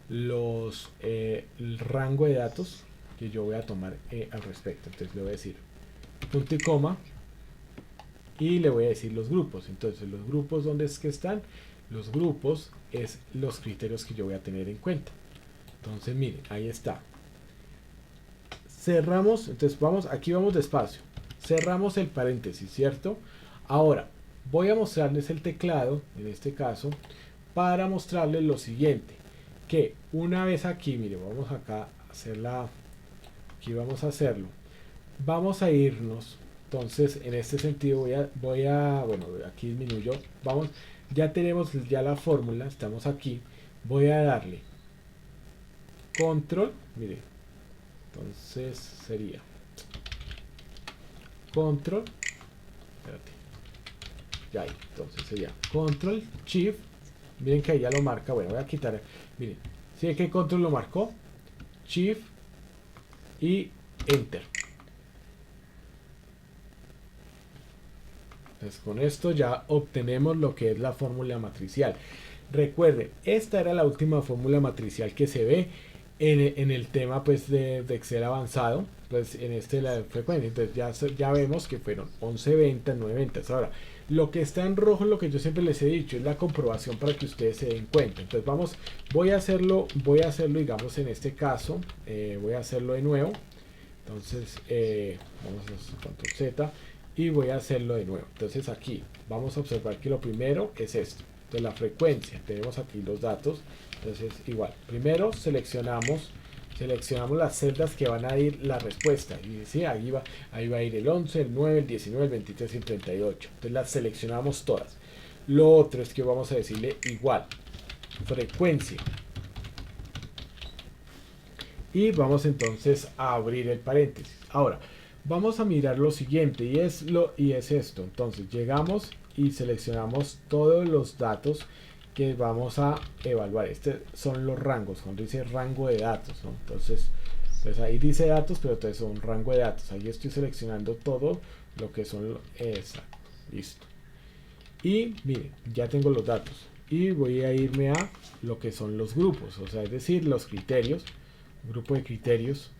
el rango de datos que yo voy a tomar al respecto. Entonces le voy a decir punto y coma y le voy a decir los grupos. Entonces los grupos, ¿dónde es que están? Los grupos es los criterios que yo voy a tener en cuenta. Entonces miren, ahí está, cerramos. Entonces aquí vamos despacio, cerramos el paréntesis, ¿cierto? Ahora voy a mostrarles el teclado en este caso para mostrarles lo siguiente, que una vez aquí, mire, vamos acá a hacerla, aquí vamos a hacerlo, vamos a irnos. Entonces en este sentido bueno, aquí disminuyo, vamos, ya tenemos ya la fórmula, estamos aquí, voy a darle control, mire, entonces sería control, espérate, ya ahí, entonces sería control shift, miren que ahí ya lo marca, bueno, voy a quitar, miren, si es que control lo marcó, shift y enter. Entonces con esto ya obtenemos lo que es la fórmula matricial. Recuerden, esta era la última fórmula matricial que se ve en el tema pues de Excel avanzado, pues en la frecuencia. Entonces ya vemos que fueron 11 ventas, 9 ventas. Ahora, lo que está en rojo, lo que yo siempre les he dicho, es la comprobación para que ustedes se den cuenta. Entonces voy a hacerlo digamos en este caso, voy a hacerlo de nuevo. Entonces vamos a hacer control Z y voy a hacerlo de nuevo. Entonces aquí vamos a observar que lo primero es esto. Entonces la frecuencia, tenemos aquí los datos. Entonces igual, primero seleccionamos las celdas que van a ir la respuesta. Y sí, ahí va a ir el 11, el 9, el 19, el 23 y el 38. Entonces las seleccionamos todas. Lo otro es que vamos a decirle igual, frecuencia. Y vamos entonces a abrir el paréntesis. Ahora, vamos a mirar lo siguiente y es esto. Entonces llegamos y seleccionamos todos los datos que vamos a evaluar. Estos son los rangos, cuando dice rango de datos, ¿no? Entonces ahí dice datos, pero entonces son rango de datos. Ahí estoy seleccionando todo lo que son exacto. Listo. Y miren, ya tengo los datos. Y voy a irme a lo que son los grupos, o sea, es decir, los criterios, grupo de criterios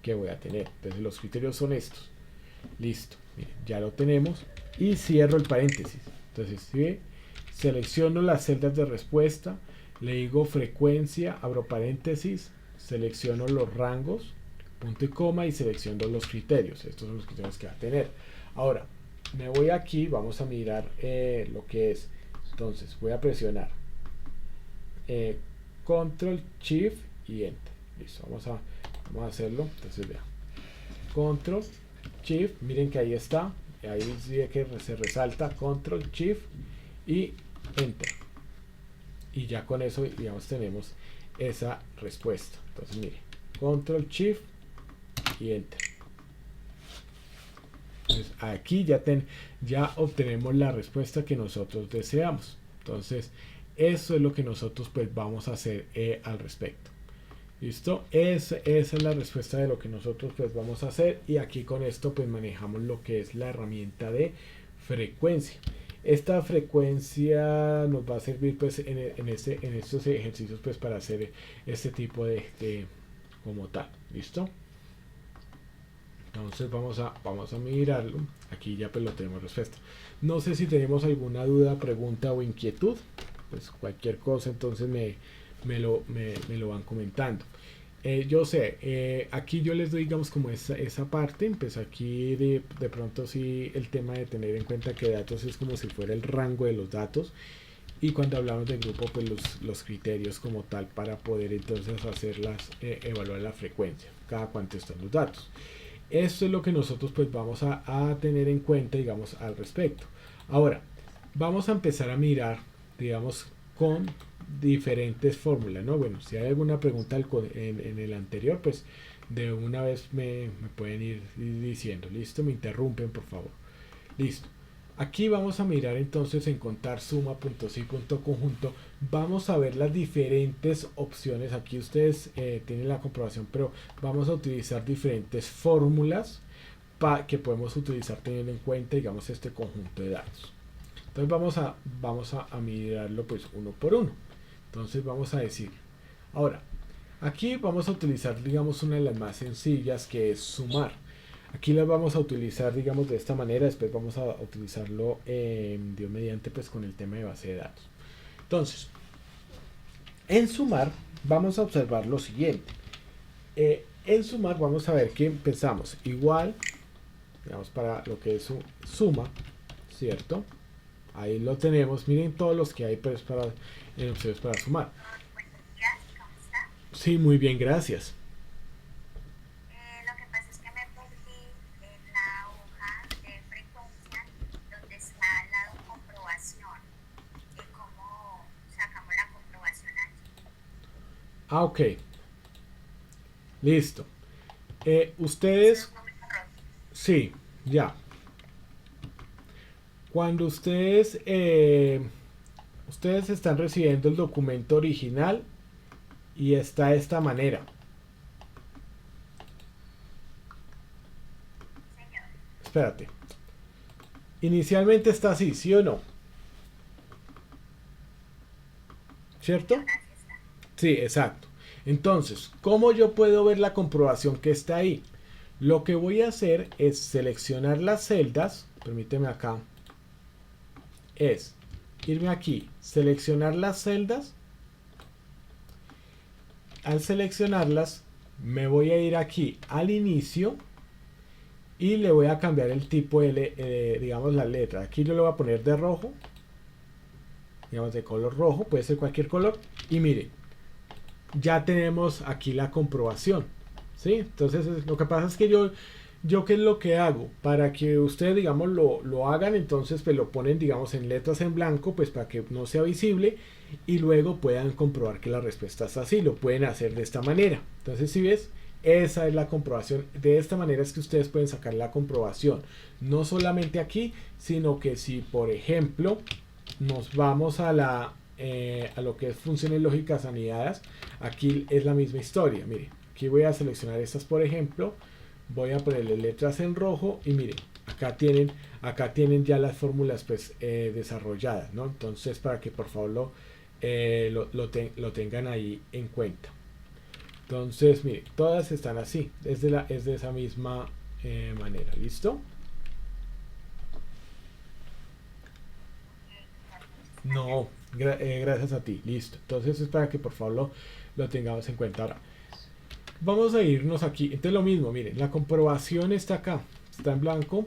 que voy a tener. Entonces los criterios son estos. Listo, miren, ya lo tenemos y cierro el paréntesis. Entonces, ¿sí? Selecciono las celdas de respuesta, le digo frecuencia, abro paréntesis, selecciono los rangos, punto y coma y selecciono los criterios. Estos son los criterios que va a tener. Ahora, me voy aquí, vamos a mirar lo que es. Entonces, voy a presionar Control, Shift y Enter. Listo, vamos a hacerlo. Entonces, vean. Control, Shift, miren que ahí está. Ahí sí que se resalta Control, Shift y Enter. Y ya con eso, digamos, tenemos esa respuesta. Entonces, mire, Control, Shift y Enter. Entonces, aquí ya obtenemos la respuesta que nosotros deseamos. Entonces, eso es lo que nosotros pues vamos a hacer al respecto. ¿Listo? Esa es la respuesta de lo que nosotros pues vamos a hacer. Y aquí con esto pues manejamos lo que es la herramienta de frecuencia. Esta frecuencia nos va a servir pues en estos ejercicios pues para hacer este tipo de como tal. ¿Listo? Entonces vamos a mirarlo. Aquí ya pues lo tenemos respuesta. No sé si tenemos alguna duda, pregunta o inquietud. Pues cualquier cosa entonces me lo van comentando. Yo sé, aquí yo les doy digamos como esa parte. Pues aquí de pronto sí el tema de tener en cuenta que datos es como si fuera el rango de los datos. y cuando hablamos de grupo, pues los criterios como tal para poder entonces evaluar la frecuencia, cada cuánto están los datos. Esto es lo que nosotros pues vamos a tener en cuenta, digamos, al respecto. Ahora, vamos a empezar a mirar, digamos, con diferentes fórmulas, ¿no? Bueno, si hay alguna pregunta en el anterior, pues de una vez me pueden ir diciendo, listo, me interrumpen por favor. Listo. Aquí vamos a mirar entonces en contar suma, punto sí, punto conjunto. Vamos a ver las diferentes opciones. Aquí ustedes tienen la comprobación, pero vamos a utilizar diferentes fórmulas que podemos utilizar teniendo en cuenta, digamos, este conjunto de datos. Entonces vamos a mirarlo pues uno por uno. Entonces vamos a decir, ahora, aquí vamos a utilizar, digamos, una de las más sencillas, que es sumar. Aquí las vamos a utilizar, digamos, de esta manera. Después vamos a utilizarlo, Dios mediante, pues con el tema de base de datos. Entonces, en sumar vamos a observar lo siguiente. En sumar vamos a ver que empezamos igual, digamos, para lo que es suma, ¿cierto? Ahí lo tenemos. Miren todos los que hay pues, en opciones para sumar. Sí, muy bien, gracias. Lo que pasa es que me perdí en la hoja de frecuencia donde está al lado comprobación y cómo sacamos la comprobación aquí. Ah, ok. Listo. Ustedes... Sí, ya. Cuando ustedes están recibiendo el documento original y está de esta manera. Señor. Espérate. Inicialmente está así, ¿sí o no? ¿Cierto? Sí, exacto. Entonces, ¿cómo yo puedo ver la comprobación que está ahí? Lo que voy a hacer es seleccionar las celdas. Permíteme acá. Es irme aquí, seleccionar las celdas. Al seleccionarlas, me voy a ir aquí al inicio y le voy a cambiar el tipo de, digamos, la letra. Aquí yo le voy a poner de rojo, digamos, de color rojo, puede ser cualquier color. Y miren, ya tenemos aquí la comprobación, ¿sí? Entonces, lo que pasa es que yo qué es lo que hago para que ustedes, digamos, lo hagan. Entonces pues lo ponen, digamos, en letras en blanco, pues para que no sea visible y luego puedan comprobar que la respuesta es así. Lo pueden hacer de esta manera. Entonces, si ves, esa es la comprobación. De esta manera es que ustedes pueden sacar la comprobación, no solamente aquí, sino que si por ejemplo nos vamos a lo que es funciones lógicas anidadas, aquí es la misma historia. Miren, aquí voy a seleccionar estas, por ejemplo, voy a ponerle letras en rojo y miren, acá tienen ya las fórmulas pues desarrolladas, ¿no? Entonces, para que por favor lo tengan ahí en cuenta. Entonces, miren, todas están así, es de esa misma manera. ¿Listo? No, gracias a ti. Listo. Entonces es para que por favor lo tengamos en cuenta. Ahora, vamos a irnos aquí. Entonces lo mismo, miren, la comprobación está acá, está en blanco.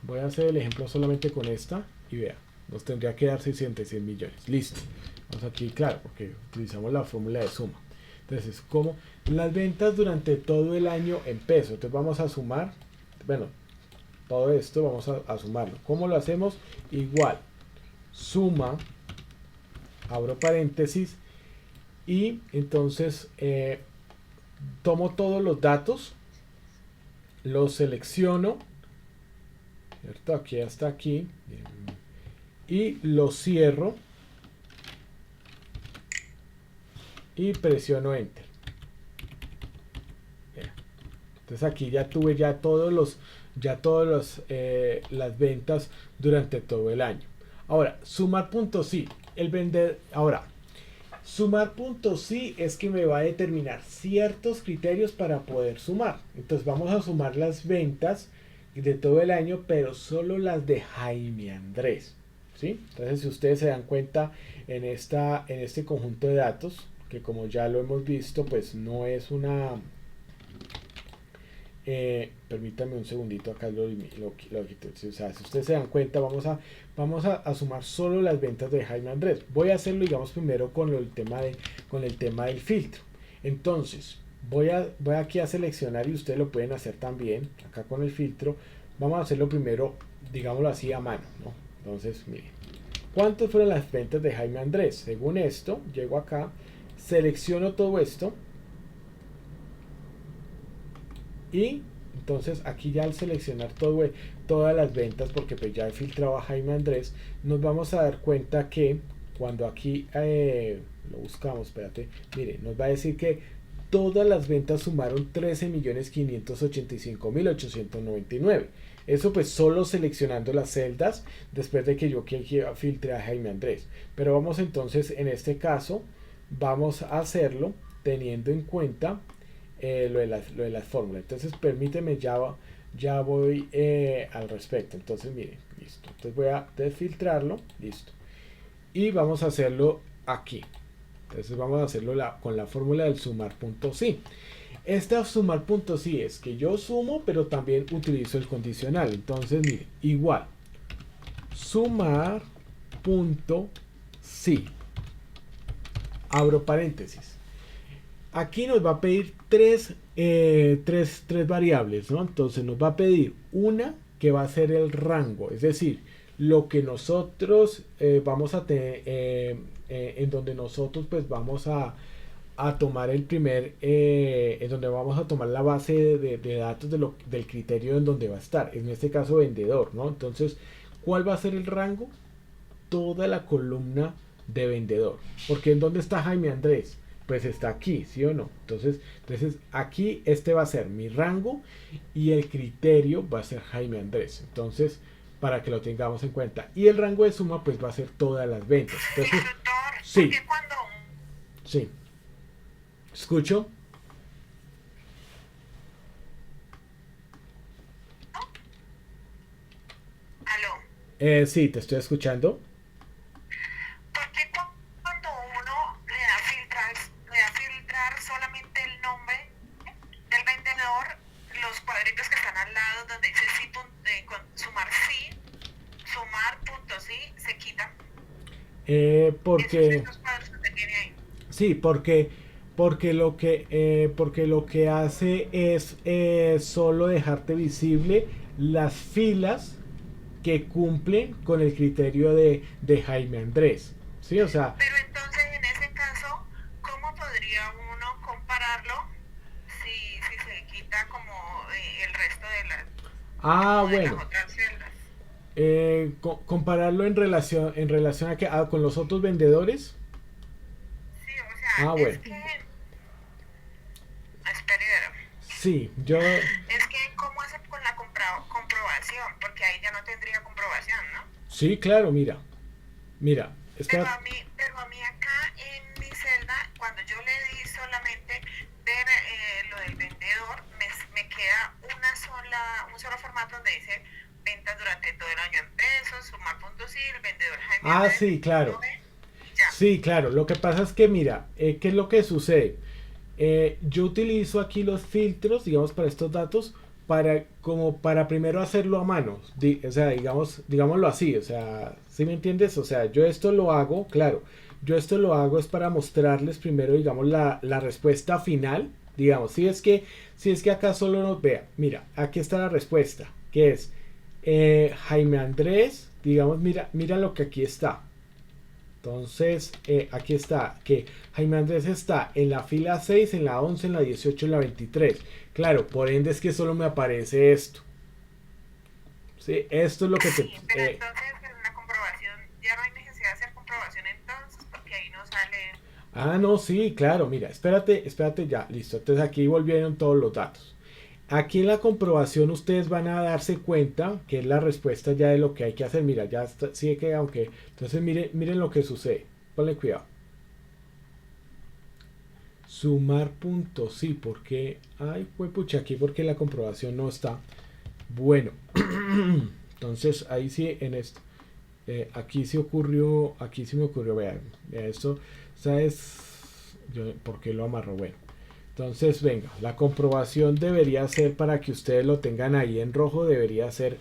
Voy a hacer el ejemplo solamente con esta y vea, nos tendría que dar 600 millones. Listo. Vamos aquí, claro, porque utilizamos la fórmula de suma. Entonces, como las ventas durante todo el año en pesos. Entonces vamos a sumar, bueno, todo esto vamos a sumarlo. ¿Cómo lo hacemos? Igual, suma, abro paréntesis y entonces tomo todos los datos, los selecciono, ¿cierto? Aquí hasta aquí, y los cierro y presiono enter. Entonces aquí ya tuve las ventas durante todo el año. Ahora, sumar puntos sí, sumar puntos sí es que me va a determinar ciertos criterios para poder sumar. Entonces vamos a sumar las ventas de todo el año, pero solo las de Jaime Andrés, ¿sí? Entonces, si ustedes se dan cuenta en este conjunto de datos, que como ya lo hemos visto, pues no es permítame un segundito, acá lo quito. O sea, si ustedes se dan cuenta, vamos a sumar solo las ventas de Jaime Andrés. Voy a hacerlo, digamos, primero con el tema del filtro. Entonces, voy aquí a seleccionar, y ustedes lo pueden hacer también, acá con el filtro. Vamos a hacerlo primero, digámoslo así, a mano, ¿no? Entonces, miren, ¿cuántas fueron las ventas de Jaime Andrés? Según esto, llego acá, selecciono todo esto, y entonces aquí ya al seleccionar todas las ventas, porque pues ya he filtrado a Jaime Andrés, nos vamos a dar cuenta que cuando aquí lo buscamos, espérate, mire, nos va a decir que todas las ventas sumaron 13.585.899. Eso pues solo seleccionando las celdas después de que yo filtré a Jaime Andrés. Pero vamos entonces, en este caso, vamos a hacerlo teniendo en cuenta lo de las fórmulas. Entonces permíteme, ya voy al respecto. Entonces miren, listo. Entonces voy a desfiltrarlo, listo. Y vamos a hacerlo aquí. Entonces vamos a hacerlo con la fórmula del sumar.si. Esta sumar.si es que yo sumo, pero también utilizo el condicional. Entonces miren, igual sumar.si, abro paréntesis. Aquí nos va a pedir tres variables, ¿no? Entonces nos va a pedir una que va a ser el rango, es decir, lo que nosotros vamos a tener, en donde nosotros pues vamos a tomar en donde vamos a tomar la base de datos del criterio en donde va a estar, en este caso vendedor, ¿no? Entonces, ¿cuál va a ser el rango? Toda la columna de vendedor, porque ¿en dónde está Jaime Andrés? Pues está aquí, ¿sí o no? Entonces aquí este va a ser mi rango y el criterio va a ser Jaime Andrés. Entonces, para que lo tengamos en cuenta. Y el rango de suma pues va a ser todas las ventas. Entonces, sí. Sí. ¿Escucho? ¿Aló? Sí, te estoy escuchando. Porque cuando uno le da filtrar solamente el nombre del vendedor, los cuadritos que están al lado donde dice sí, sumar.si se quitan. Porque Esos cuadros que usted tiene ahí. sí, porque lo que hace es solo dejarte visible las filas que cumplen con el criterio de Jaime Andrés. ¿Sí? O sea, Pero entonces, en ese caso, ¿cómo podría uno compararlo si se quita como el resto de como de las bueno, otras celdas? compararlo en relación con los otros vendedores. Sí, o sea, es Bueno, que... Espera, sí, yo, es que ¿cómo hace con la comprobación? Porque ahí ya no tendría comprobación, ¿no? sí, claro, mira, espera. Pero a mí acá en mi celda, cuando yo le di solamente ver lo del vendedor, me queda un solo formato donde dice ventas durante todo el año en pesos, sumar.si, el vendedor Jaime Andrés, Sí, claro. y ya. Sí, claro. Lo que pasa es que, mira, ¿qué es lo que sucede? Yo utilizo aquí los filtros, digamos, para estos datos, como para primero hacerlo a mano. O sea, digámoslo así. O sea, ¿sí me entiendes? O sea, yo esto lo hago, claro. Yo esto lo hago es para mostrarles primero, digamos, la respuesta final. Digamos, si es que acá solo nos vea. Mira, aquí está la respuesta, que es Jaime Andrés. Digamos, mira lo que aquí está. Entonces, aquí está, que Jaime Andrés está en la fila 6, en la 11, en la 18, en la 23. Claro, por ende es que solo me aparece esto. ¿Sí? Esto es lo que Sí, pero entonces en la comprobación ya no hay necesidad de hacer comprobación entonces, porque ahí no sale. No, sí, claro, mira, espérate, ya, listo. Entonces aquí volvieron todos los datos. Aquí en la comprobación ustedes van a darse cuenta que es la respuesta ya de lo que hay que hacer. Mira, ya está, sí que aunque... Entonces miren lo que sucede. Ponle cuidado. Sumar puntos, sí, porque... Ay, pues pucha, aquí porque la comprobación no está. Bueno, entonces ahí sí en esto. Aquí sí me ocurrió, vean, esto, ¿sabes? ¿Por qué lo amarro? Bueno. Entonces, venga, la comprobación debería ser, para que ustedes lo tengan ahí en rojo, debería ser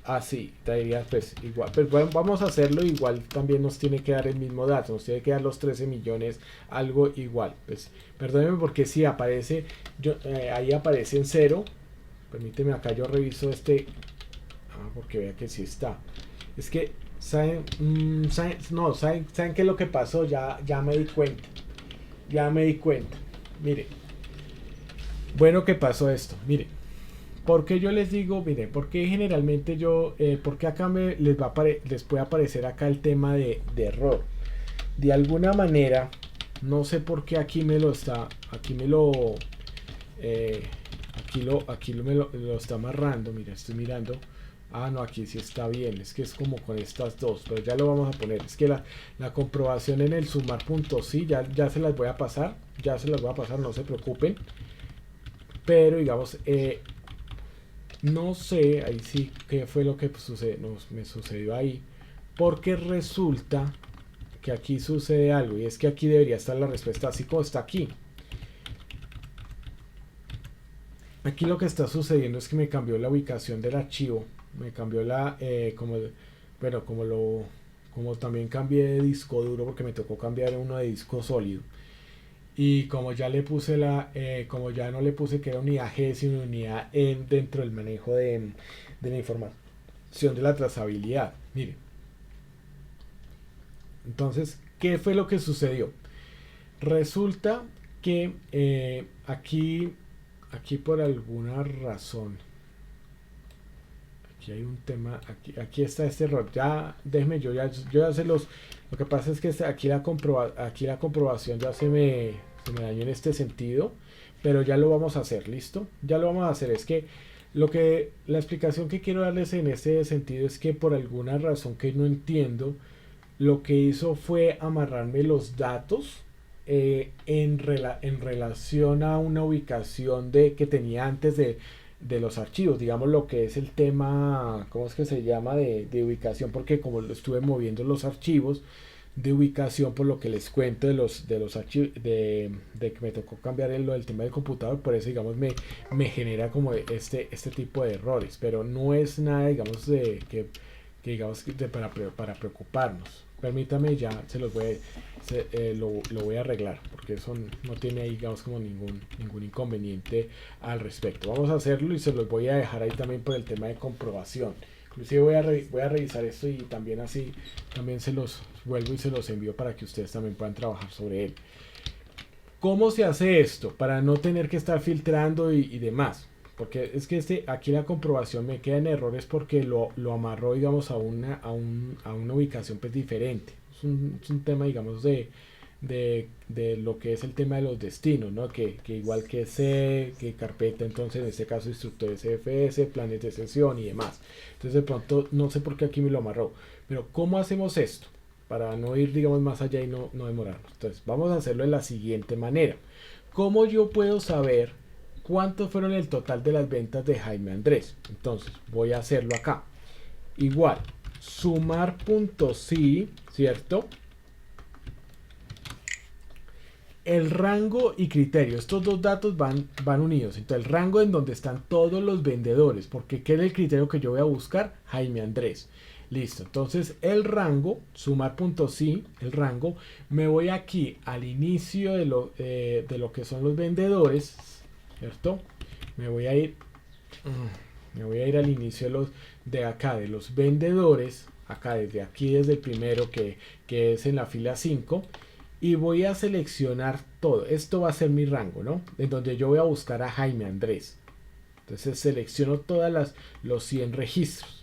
así, debería pues igual, pero bueno, vamos a hacerlo igual, también nos tiene que dar el mismo dato, nos tiene que dar los 13 millones, algo igual, pues perdónenme porque si aparece, ahí aparece en cero, permíteme acá yo reviso porque vea que sí está, es que, ¿saben qué es lo que pasó? Ya me di cuenta, miren, bueno que pasó esto, miren. ¿Por qué yo les digo, miren, porque generalmente porque acá les puede aparecer acá el tema de error? De alguna manera, no sé por qué aquí me lo está amarrando, mira, estoy mirando. Ah, no, aquí sí está bien, es que es como con estas dos, pero ya lo vamos a poner. Es que la comprobación en el sumar.si ya se las voy a pasar, no se preocupen. Pero digamos, no sé, ahí sí, qué fue lo que me sucedió ahí. Porque resulta que aquí sucede algo. Y es que aquí debería estar la respuesta así como está aquí. Aquí lo que está sucediendo es que me cambió la ubicación del archivo. Me cambió como también cambié de disco duro, porque me tocó cambiar uno de disco sólido. Y como ya le puse como ya no le puse que era unidad G sino unidad N dentro del manejo de la información de la trazabilidad. Miren. Entonces, ¿qué fue lo que sucedió? Resulta que aquí por alguna razón, aquí hay un tema, aquí está este error. Ya, déjenme, yo ya se los. Lo que pasa es que aquí la comprobación ya se me dañó en este sentido, pero ya lo vamos a hacer, ¿listo? Ya lo vamos a hacer. Es que la explicación que quiero darles en este sentido es que por alguna razón que no entiendo, lo que hizo fue amarrarme los datos en relación a una ubicación que tenía antes de los archivos, digamos lo que es el tema, ¿cómo es que se llama? De ubicación, porque como lo estuve moviendo los archivos de ubicación, por lo que les cuento de los archivos, de que me tocó cambiar el tema del computador, por eso digamos me genera como este tipo de errores, pero no es nada digamos para preocuparnos. Permítame, ya se los lo voy a arreglar, porque eso no tiene ahí digamos como ningún inconveniente al respecto. Vamos a hacerlo y se los voy a dejar ahí también por el tema de comprobación. Inclusive voy a revisar esto y también así también se los vuelvo y se los envío para que ustedes también puedan trabajar sobre él. ¿Cómo se hace esto? Para no tener que estar filtrando y demás. Porque es que aquí la comprobación me queda en errores porque lo amarró digamos a una ubicación pues diferente. Es un tema digamos de lo que es el tema de los destinos, ¿no? Que igual que que carpeta, entonces en este caso instructores CFS, planes de sesión y demás. Entonces de pronto no sé por qué aquí me lo amarró. Pero ¿cómo hacemos esto? Para no ir digamos más allá y no demorarnos. Entonces vamos a hacerlo de la siguiente manera. ¿Cómo yo puedo saber cuántos fueron el total de las ventas de Jaime Andrés? Entonces voy a hacerlo acá. Igual, sumar.si, ¿cierto? El rango y criterio, estos dos datos van unidos. Entonces el rango en donde están todos los vendedores, porque ¿qué es el criterio que yo voy a buscar? Jaime Andrés. Listo, entonces el rango, sumar.si, el rango, me voy aquí al inicio de lo que son los vendedores, ¿cierto? Me voy a ir al inicio de acá, de los vendedores, acá desde el primero que es en la fila 5, y voy a seleccionar todo. Esto va a ser mi rango, ¿no? En donde yo voy a buscar a Jaime Andrés. Entonces selecciono los 100 registros.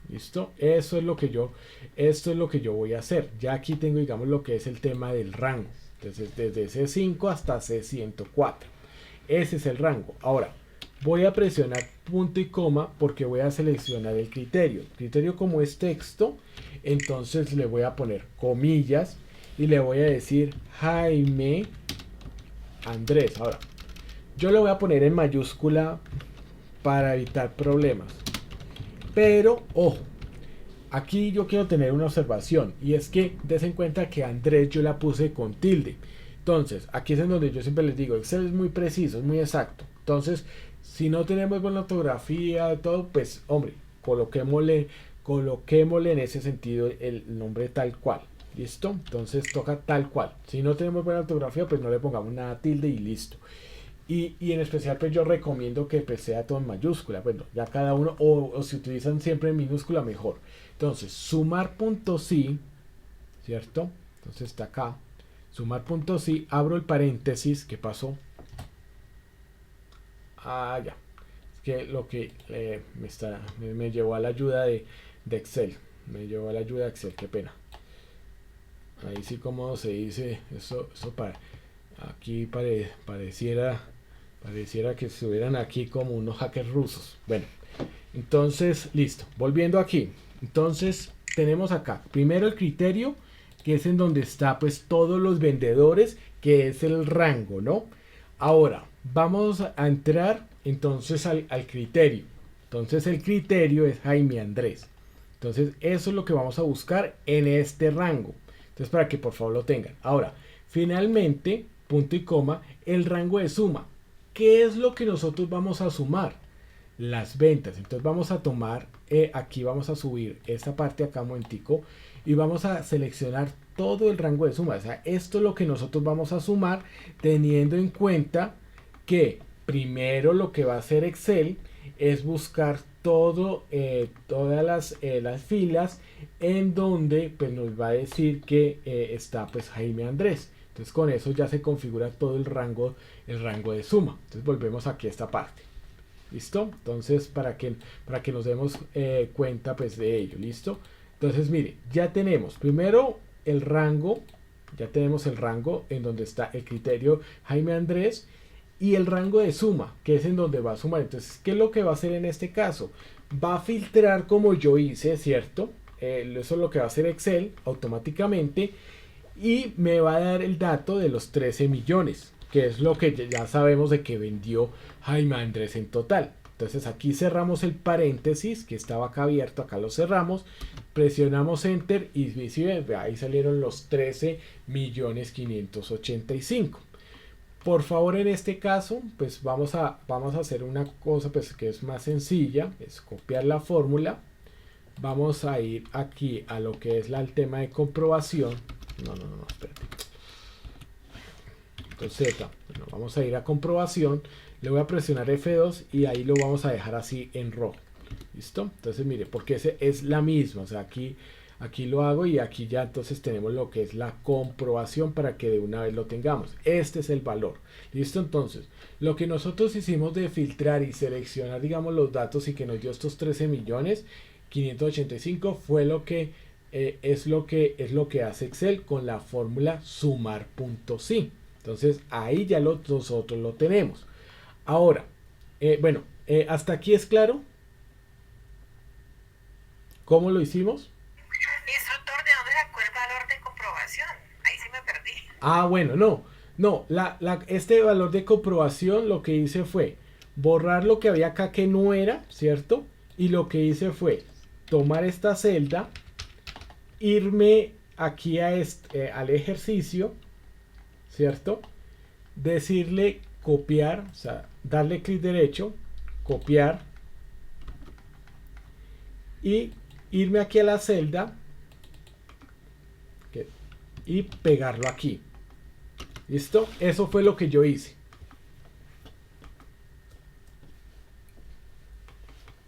¿Listo? Esto es lo que yo voy a hacer. Ya aquí tengo, digamos, lo que es el tema del rango. Entonces, desde C5 hasta C104. Ese es el rango. Ahora, voy a presionar punto y coma porque voy a seleccionar el criterio. Criterio como es texto, entonces le voy a poner comillas y le voy a decir Jaime Andrés. Ahora, yo lo voy a poner en mayúscula para evitar problemas. Pero, ojo, aquí yo quiero tener una observación y es que des en cuenta que Andrés yo la puse con tilde. Entonces, aquí es en donde yo siempre les digo, Excel es muy preciso, es muy exacto. Entonces, si no tenemos buena ortografía, todo, pues, hombre, coloquémosle en ese sentido el nombre tal cual. ¿Listo? Entonces toca tal cual. Si no tenemos buena ortografía, pues no le pongamos nada tilde y listo. Y en especial, pues yo recomiendo que pues, sea todo en mayúscula. Bueno, ya cada uno, o si utilizan siempre en minúscula, mejor. Entonces, sumar.si, ¿cierto? Entonces está acá. Sumar.si, abro el paréntesis. ¿Qué pasó? Ah, ya. Es que lo que me llevó a la ayuda de Excel. Me llevó a la ayuda de Excel, qué pena. Ahí sí como se dice, eso para aquí pareciera que estuvieran aquí como unos hackers rusos. Bueno, entonces, listo. Volviendo aquí. Entonces, tenemos acá, primero el criterio, que es en donde está pues todos los vendedores, que es el rango, ¿no? Ahora, vamos a entrar entonces al criterio. Entonces, el criterio es Jaime Andrés. Entonces, eso es lo que vamos a buscar en este rango. Entonces, para que por favor lo tengan. Ahora, finalmente, punto y coma, el rango de suma. ¿Qué es lo que nosotros vamos a sumar? Las ventas. Entonces vamos a tomar, aquí vamos a subir esta parte acá un momentico y vamos a seleccionar todo el rango de suma. O sea, esto es lo que nosotros vamos a sumar teniendo en cuenta que primero lo que va a hacer Excel es buscar todas las filas en donde pues, nos va a decir que está pues Jaime Andrés. Entonces con eso ya se configura todo el rango de suma. Entonces volvemos aquí a esta parte. ¿Listo? Entonces para que nos demos cuenta pues de ello. ¿Listo? Entonces mire, ya tenemos primero el rango. Ya tenemos el rango en donde está el criterio Jaime Andrés. Y el rango de suma, que es en donde va a sumar. Entonces, ¿qué es lo que va a hacer en este caso? Va a filtrar como yo hice, ¿cierto? Eso es lo que va a hacer Excel automáticamente. Y me va a dar el dato de los 13 millones, que es lo que ya sabemos de que vendió Jaime Andrés en total. Entonces aquí cerramos el paréntesis que estaba acá abierto, acá lo cerramos, presionamos Enter y ahí salieron los 13 millones 585. Por favor, en este caso, pues vamos a hacer una cosa pues, que es más sencilla, es copiar la fórmula. Vamos a ir aquí a lo que es el tema de comprobación. No, espérate. Entonces, bueno, vamos a ir a comprobación. Le voy a presionar F2 y ahí lo vamos a dejar así en rojo. ¿Listo? Entonces, mire, porque ese es la misma. O sea, aquí lo hago y aquí ya entonces tenemos lo que es la comprobación para que de una vez lo tengamos. Este es el valor. ¿Listo? Entonces, lo que nosotros hicimos de filtrar y seleccionar, digamos, los datos y que nos dio estos 13 millones 585 fue lo que es lo que hace Excel con la fórmula sumar.si. Entonces, ahí ya nosotros lo tenemos. Ahora, hasta aquí es claro. ¿Cómo lo hicimos? Instructor, ¿de dónde sacó el valor de comprobación? Ahí sí me perdí. Ah, bueno, no, este valor de comprobación lo que hice fue borrar lo que había acá que no era, ¿cierto? Y lo que hice fue tomar esta celda, irme aquí al ejercicio, ¿cierto? Decirle copiar, o sea, darle clic derecho, copiar y irme aquí a la celda y pegarlo aquí. ¿Listo? Eso fue lo que yo hice.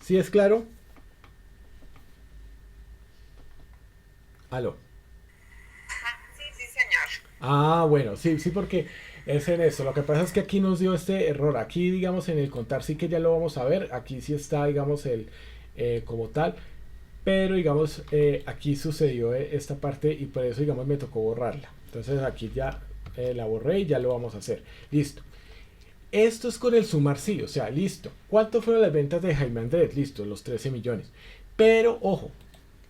¿Sí es claro? ¿Aló? Sí, sí, señor. Ah, bueno, sí, porque es en eso. Lo que pasa es que aquí nos dio este error. Aquí, digamos, en el contar sí que ya lo vamos a ver. Aquí sí está, digamos, como tal. Pero, digamos, aquí sucedió esta parte y por eso, digamos, me tocó borrarla. Entonces aquí ya la borré y ya lo vamos a hacer. Listo. Esto es con el sumar sí, o sea, listo. ¿Cuánto fueron las ventas de Jaime Andrés? Listo, los 13 millones. Pero, ojo,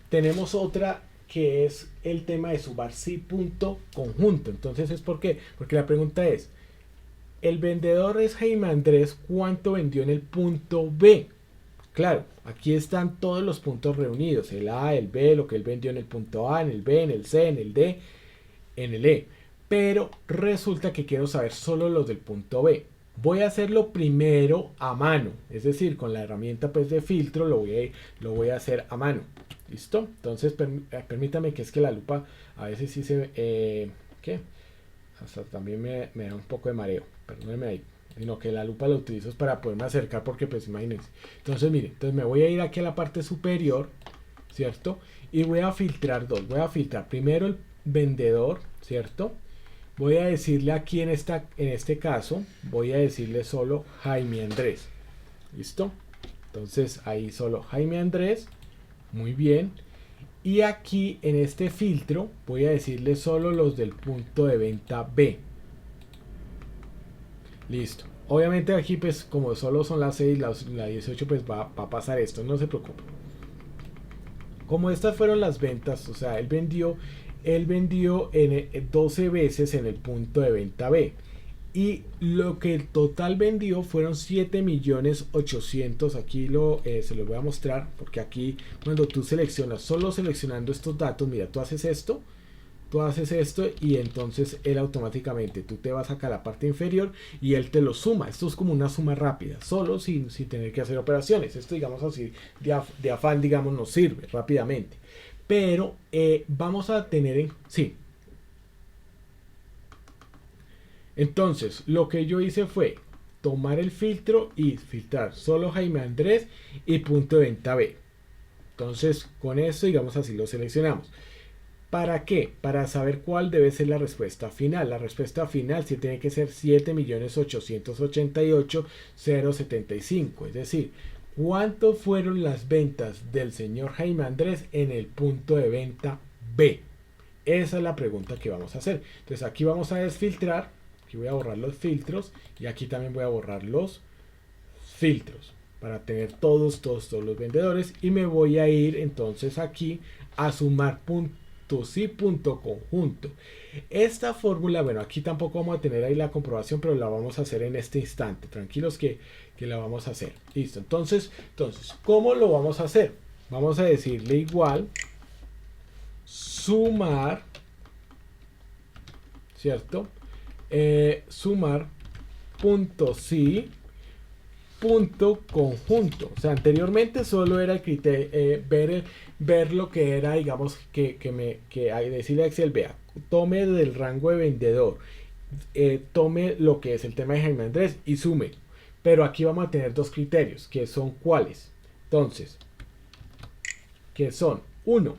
tenemos otra que es el tema de sumar sí punto conjunto. Entonces, ¿es por qué? Porque la pregunta es, el vendedor es Jaime Andrés, ¿cuánto vendió en el punto B? Claro, aquí están todos los puntos reunidos, el A, el B, lo que él vendió en el punto A, en el B, en el C, en el D, en el E. pero resulta que quiero saber solo los del punto B. Voy a hacerlo primero a mano, es decir, con la herramienta pues de filtro lo voy a hacer a mano. ¿Listo? Entonces permítame, que es que la lupa a veces sí se... ¿qué? Hasta también me da un poco de mareo, perdónenme ahí. Sino que la lupa la utilizo para poderme acercar, porque pues imagínense. Entonces miren, entonces me voy a ir aquí a la parte superior, ¿cierto? Y voy a filtrar dos. Voy a filtrar primero el vendedor, ¿cierto? Voy a decirle aquí en este caso, voy a decirle solo Jaime Andrés. ¿Listo? Entonces ahí solo Jaime Andrés. Muy bien. Y aquí en este filtro voy a decirle solo los del punto de venta B. Listo. Obviamente aquí pues como solo son las 6, la 18 pues va a pasar esto, no se preocupe. Como estas fueron las ventas, o sea, él vendió en 12 veces en el punto de venta B. Y lo que el total vendió fueron 7.800.000. Aquí se los voy a mostrar, porque aquí cuando tú seleccionas, solo seleccionando estos datos, mira, tú haces esto y entonces él automáticamente, tú te vas acá a la parte inferior y él te lo suma. Esto es como una suma rápida, solo sin tener que hacer operaciones. Esto, digamos así, de afán, digamos, nos sirve rápidamente. Pero vamos a tener sí. Entonces, lo que yo hice fue tomar el filtro y filtrar solo Jaime Andrés y punto de venta B. Entonces, con esto, digamos así, lo seleccionamos. ¿Para qué? Para saber cuál debe ser la respuesta final. La respuesta final sí tiene que ser 7.888.075. Es decir, ¿cuánto fueron las ventas del señor Jaime Andrés en el punto de venta B? Esa es la pregunta que vamos a hacer. Entonces aquí vamos a desfiltrar. Aquí voy a borrar los filtros y aquí también voy a borrar los filtros para tener todos los vendedores, y me voy a ir entonces aquí a sumar puntos y punto conjunto. Esta fórmula, bueno, aquí tampoco vamos a tener ahí la comprobación, pero la vamos a hacer en este instante. Tranquilos que la vamos a hacer. Listo. Entonces, ¿cómo lo vamos a hacer? Vamos a decirle igual sumar, ¿cierto? Sumar punto sí punto conjunto. O sea, anteriormente solo era el criterio, ver lo que era, digamos, que decirle a Excel, vea, tome del rango de vendedor, tome lo que es el tema de Jaime Andrés y sume. Pero aquí vamos a tener dos criterios, que son ¿cuáles? Entonces, que son uno,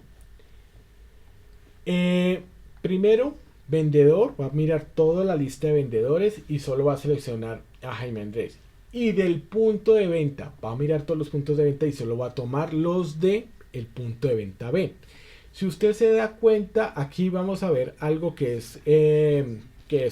primero, vendedor, va a mirar toda la lista de vendedores y solo va a seleccionar a Jaime Andrés. Y del punto de venta, va a mirar todos los puntos de venta y solo va a tomar los de el punto de venta B. Si usted se da cuenta, aquí vamos a ver algo que es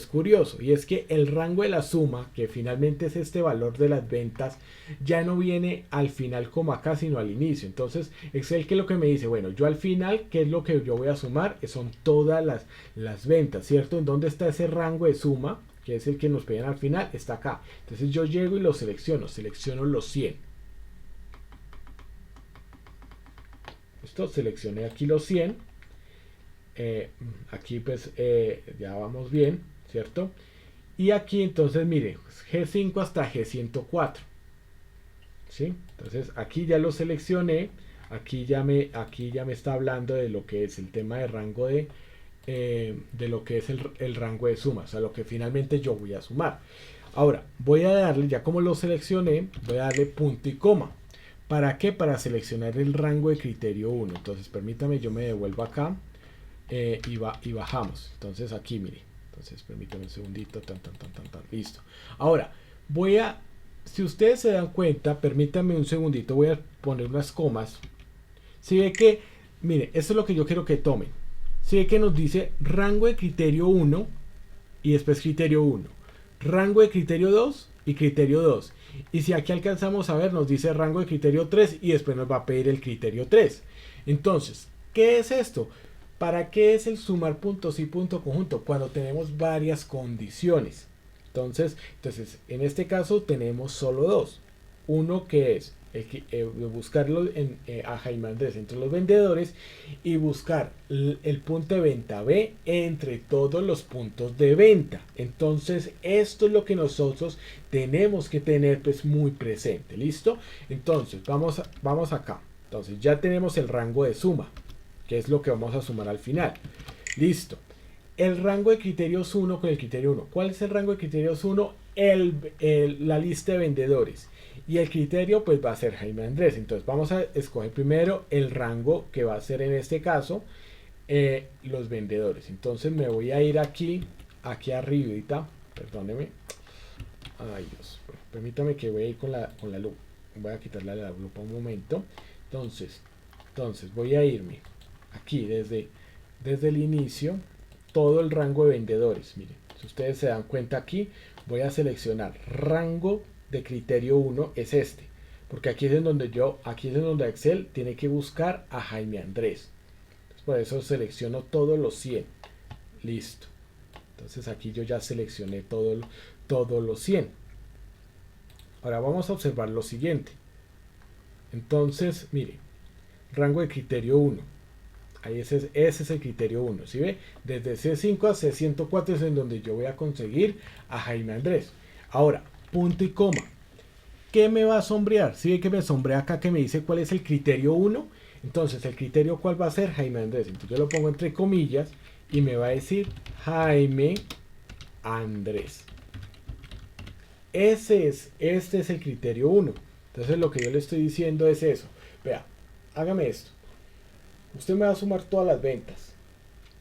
curioso, y es que el rango de la suma, que finalmente es este valor de las ventas, ya no viene al final como acá, sino al inicio. Entonces Excel, que es lo que me dice, bueno, yo al final, ¿qué es lo que yo voy a sumar? Son todas las ventas, ¿cierto? ¿En dónde está ese rango de suma? Que es el que nos pedían al final, está acá. Entonces yo llego y lo selecciono los 100. Esto, seleccioné aquí los 100. Aquí pues ya vamos bien, ¿cierto? Y aquí entonces mire, G5 hasta G104, ¿sí? Entonces aquí ya lo seleccioné. Aquí ya me está hablando de lo que es el tema de rango de lo que es el rango de suma, o sea, lo que finalmente yo voy a sumar. Ahora voy a darle, ya como lo seleccioné, voy a darle punto y coma. ¿Para qué? Para seleccionar el rango de criterio 1. Entonces permítame, yo me devuelvo acá y bajamos. Entonces aquí mire, entonces permítame un segundito, listo. Ahora si ustedes se dan cuenta, permítanme un segundito, voy a poner unas comas. Si ve que, mire, esto es lo que yo quiero que tomen. Si ve que nos dice rango de criterio 1 y después criterio 1, rango de criterio 2 y criterio 2. Y si aquí alcanzamos a ver, nos dice rango de criterio 3 y después nos va a pedir el criterio 3. Entonces, ¿qué es esto? ¿Para qué es el sumar puntos y punto conjunto? Cuando tenemos varias condiciones. Entonces, en este caso tenemos solo dos. Uno que es buscarlo a Jaime Andrés entre los vendedores y buscar el punto de venta B entre todos los puntos de venta. Entonces esto es lo que nosotros tenemos que tener pues muy presente. ¿Listo? Entonces vamos acá. Entonces ya tenemos el rango de suma, que es lo que vamos a sumar al final. Listo. El rango de criterios 1 con el criterio 1. ¿Cuál es el rango de criterios 1? La lista de vendedores. Y el criterio pues va a ser Jaime Andrés. Entonces vamos a escoger primero el rango que va a ser en este caso los vendedores. Entonces me voy a ir aquí arribita. Perdóneme. Ay Dios. Bueno, permítame que voy a ir con la lupa. Voy a quitarle la lupa un momento. Entonces voy a irme aquí desde el inicio. Todo el rango de vendedores. Miren, si ustedes se dan cuenta aquí, voy a seleccionar rango de criterio 1 es este, porque aquí es donde Excel tiene que buscar a Jaime Andrés. Entonces, por eso selecciono todos los 100. Listo. Entonces aquí yo ya seleccioné todos los 100. Ahora vamos a observar lo siguiente. Entonces, mire, rango de criterio 1. Ahí ese es el criterio 1, ¿sí ve? Desde C5 a C104 es en donde yo voy a conseguir a Jaime Andrés. Ahora, punto y coma. ¿Qué me va a sombrear? ¿Sí ve que me sombrea acá que me dice cuál es el criterio 1? Entonces, ¿el criterio cuál va a ser? Jaime Andrés. Entonces yo lo pongo entre comillas y me va a decir Jaime Andrés. Este es el criterio 1. Entonces lo que yo le estoy diciendo es eso. Vea, hágame esto. Usted me va a sumar todas las ventas,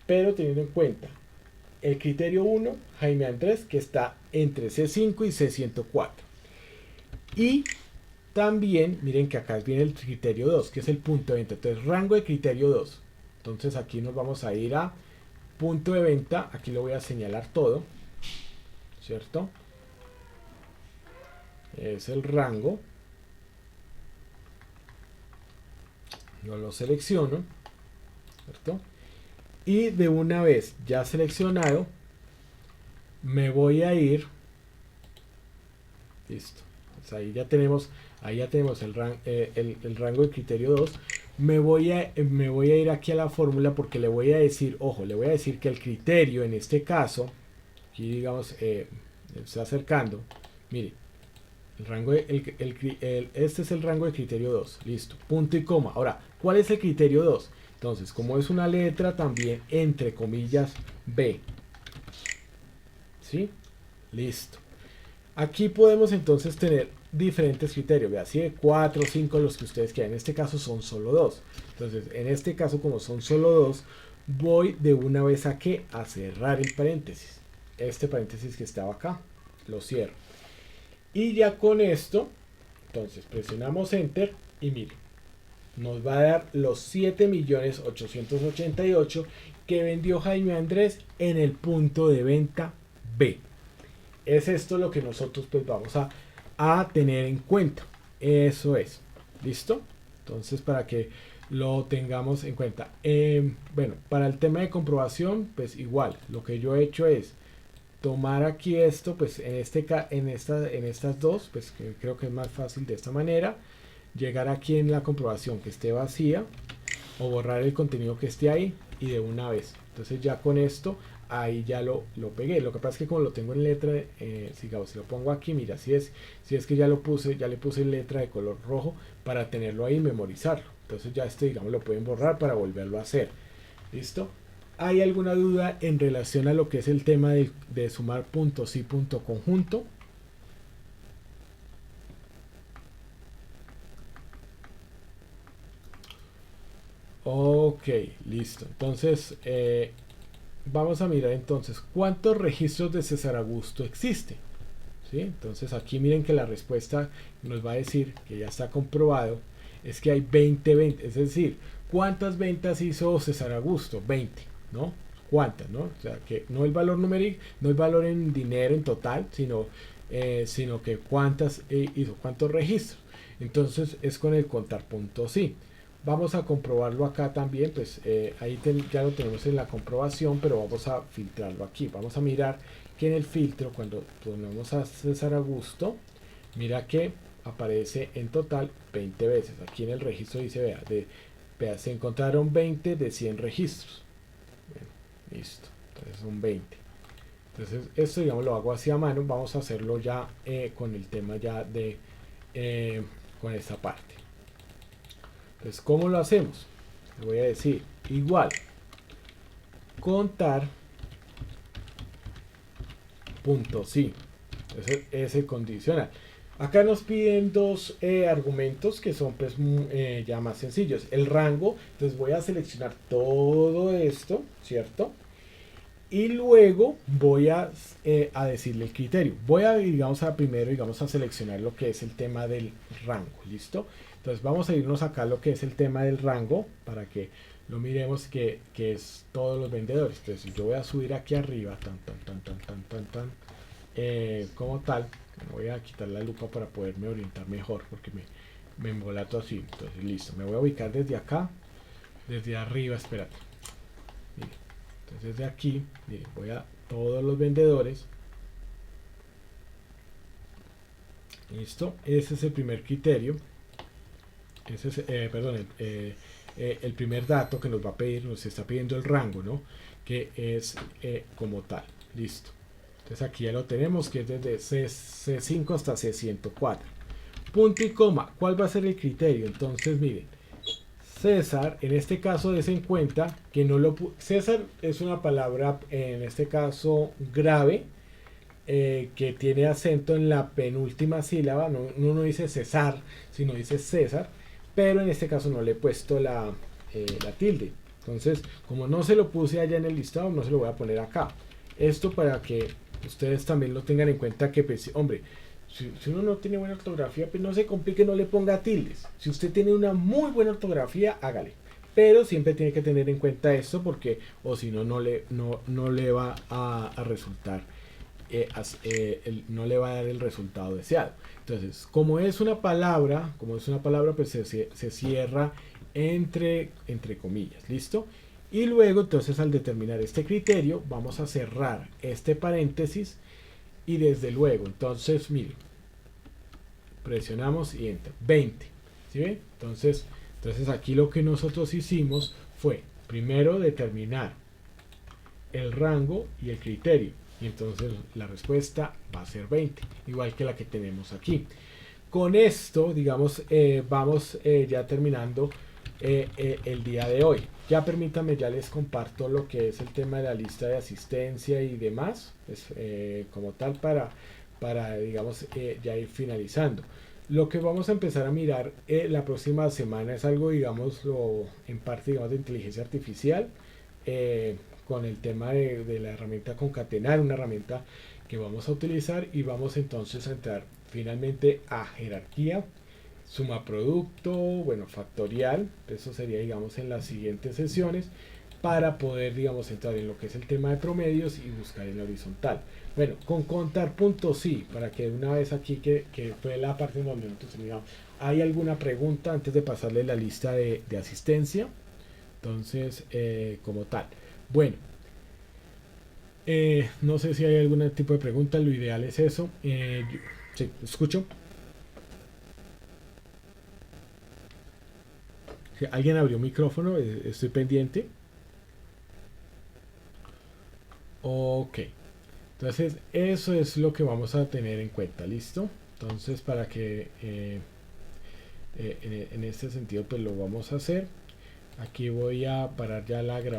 pero teniendo en cuenta el criterio 1, Jaime Andrés, que está entre C5 y C104. Y también, miren que acá viene el criterio 2, que es el punto de venta. Entonces, rango de criterio 2. Entonces, aquí nos vamos a ir a punto de venta. Aquí lo voy a señalar todo, ¿cierto? Es el rango. Yo lo selecciono, ¿cierto? Y de una vez ya seleccionado, me voy a ir. Listo. Pues ahí ya tenemos el rango de criterio 2. Me voy a ir aquí a la fórmula porque le voy a decir, ojo, le voy a decir que el criterio en este caso, aquí digamos, está acercando. Mire, el rango este es el rango de criterio 2. Listo. Punto y coma. Ahora, ¿cuál es el criterio 2? Entonces, como es una letra, también entre comillas B. ¿Sí? Listo. Aquí podemos entonces tener diferentes criterios. Vea, así de 4 o 5 los que ustedes quieran. En este caso son solo 2. Entonces, en este caso, como son solo 2, voy de una vez a cerrar el paréntesis. Este paréntesis que estaba acá, lo cierro. Y ya con esto, entonces presionamos Enter y mire, nos va a dar los 7.888.000 que vendió Jaime Andrés en el punto de venta B. Es esto lo que nosotros pues vamos a tener en cuenta. Eso es. ¿Listo? Entonces para que lo tengamos en cuenta. Bueno, para el tema de comprobación, pues igual, lo que yo he hecho es tomar aquí esto, pues en estas dos, pues que creo que es más fácil de esta manera, llegar aquí en la comprobación que esté vacía o borrar el contenido que esté ahí y de una vez. Entonces ya con esto ahí ya lo pegué. Lo que pasa es que como lo tengo en letra, sigamos, si lo pongo aquí, mira, si es que ya le puse letra de color rojo para tenerlo ahí y memorizarlo. Entonces ya digamos, lo pueden borrar para volverlo a hacer. ¿Listo? ¿Hay alguna duda en relación a lo que es el tema de sumar puntos y punto conjunto? Ok, listo. Entonces, vamos a mirar entonces cuántos registros de César Augusto existen. ¿Sí? Entonces aquí miren que la respuesta nos va a decir que ya está comprobado, es que hay 20 ventas, es decir, ¿cuántas ventas hizo César Augusto? 20. ¿No? ¿Cuántas? ¿No? O sea, que no el valor numérico, no el valor en dinero en total, sino que cuántas hizo, cuántos registros. Entonces es con el contar puntos sí. Vamos a comprobarlo acá también, pues ahí ya lo tenemos en la comprobación, pero vamos a filtrarlo aquí. Vamos a mirar que en el filtro, cuando ponemos a César Augusto, mira que aparece en total 20 veces. Aquí en el registro dice, vea, se encontraron 20 de 100 registros. Bueno, listo. Entonces son 20. Entonces esto, digamos, lo hago así a mano. Vamos a hacerlo ya con el tema ya de con esta parte. Entonces, ¿cómo lo hacemos? Le voy a decir igual contar punto sí. Entonces es el condicional. Acá nos piden dos argumentos que son pues ya más sencillos. El rango, entonces voy a seleccionar todo esto, ¿cierto? Y luego voy a decirle el criterio. Voy a, digamos, a seleccionar lo que es el tema del rango, ¿listo? Entonces vamos a irnos acá a lo que es el tema del rango para que lo miremos que es todos los vendedores. Entonces yo voy a subir aquí arriba, como tal. Voy a quitar la lupa para poderme orientar mejor porque me embolato así. Entonces listo, me voy a ubicar desde acá, desde arriba, espérate. Mire. Entonces de aquí, mire, voy a todos los vendedores. Listo, ese es el primer criterio. Ese es, el primer dato que nos va a pedir, nos está pidiendo el rango, ¿no? Que es como tal. Listo. Entonces aquí ya lo tenemos, que es desde C5 hasta C104. Punto y coma. ¿Cuál va a ser el criterio? Entonces, miren. César, en este caso, des en cuenta que no lo... César es una palabra, en este caso, grave, que tiene acento en la penúltima sílaba. No dice César, sino dice César. Pero en este caso no le he puesto la tilde. Entonces, como no se lo puse allá en el listado, no se lo voy a poner acá. Esto para que ustedes también lo tengan en cuenta que, pues, hombre, si uno no tiene buena ortografía, pues no se complique, no le ponga tildes. Si usted tiene una muy buena ortografía, hágale. Pero siempre tiene que tener en cuenta esto porque, o si no, no le va a resultar, no le va a dar el resultado deseado. Entonces, como es una palabra, pues se cierra entre comillas, ¿listo? Y luego, entonces, al determinar este criterio, vamos a cerrar este paréntesis y desde luego, entonces, miren, presionamos y enter, 20, ¿sí ven? Entonces aquí lo que nosotros hicimos fue, primero, determinar el rango y el criterio. Y entonces la respuesta va a ser 20, igual que la que tenemos aquí. Con esto, digamos, vamos ya terminando el día de hoy. Ya permítanme, ya les comparto lo que es el tema de la lista de asistencia y demás, pues, como tal para digamos, ya ir finalizando. Lo que vamos a empezar a mirar la próxima semana es algo, digamos, en parte, digamos, de inteligencia artificial, con el tema de la herramienta concatenar, una herramienta que vamos a utilizar, y vamos entonces a entrar finalmente a jerarquía, suma producto, bueno, factorial. Eso sería, digamos, en las siguientes sesiones para poder, digamos, entrar en lo que es el tema de promedios y buscar en la horizontal. Bueno, con contar puntos sí, para que una vez aquí, que fue la parte en donde nosotros terminamos. ¿Hay alguna pregunta antes de pasarle la lista de asistencia? Entonces, como tal. Bueno, no sé si hay algún tipo de pregunta, lo ideal es eso. Sí, escucho. ¿Alguien abrió micrófono? Estoy pendiente. Ok. Entonces, eso es lo que vamos a tener en cuenta, ¿listo? Entonces, para que en este sentido, pues lo vamos a hacer. Aquí voy a parar ya la grabación.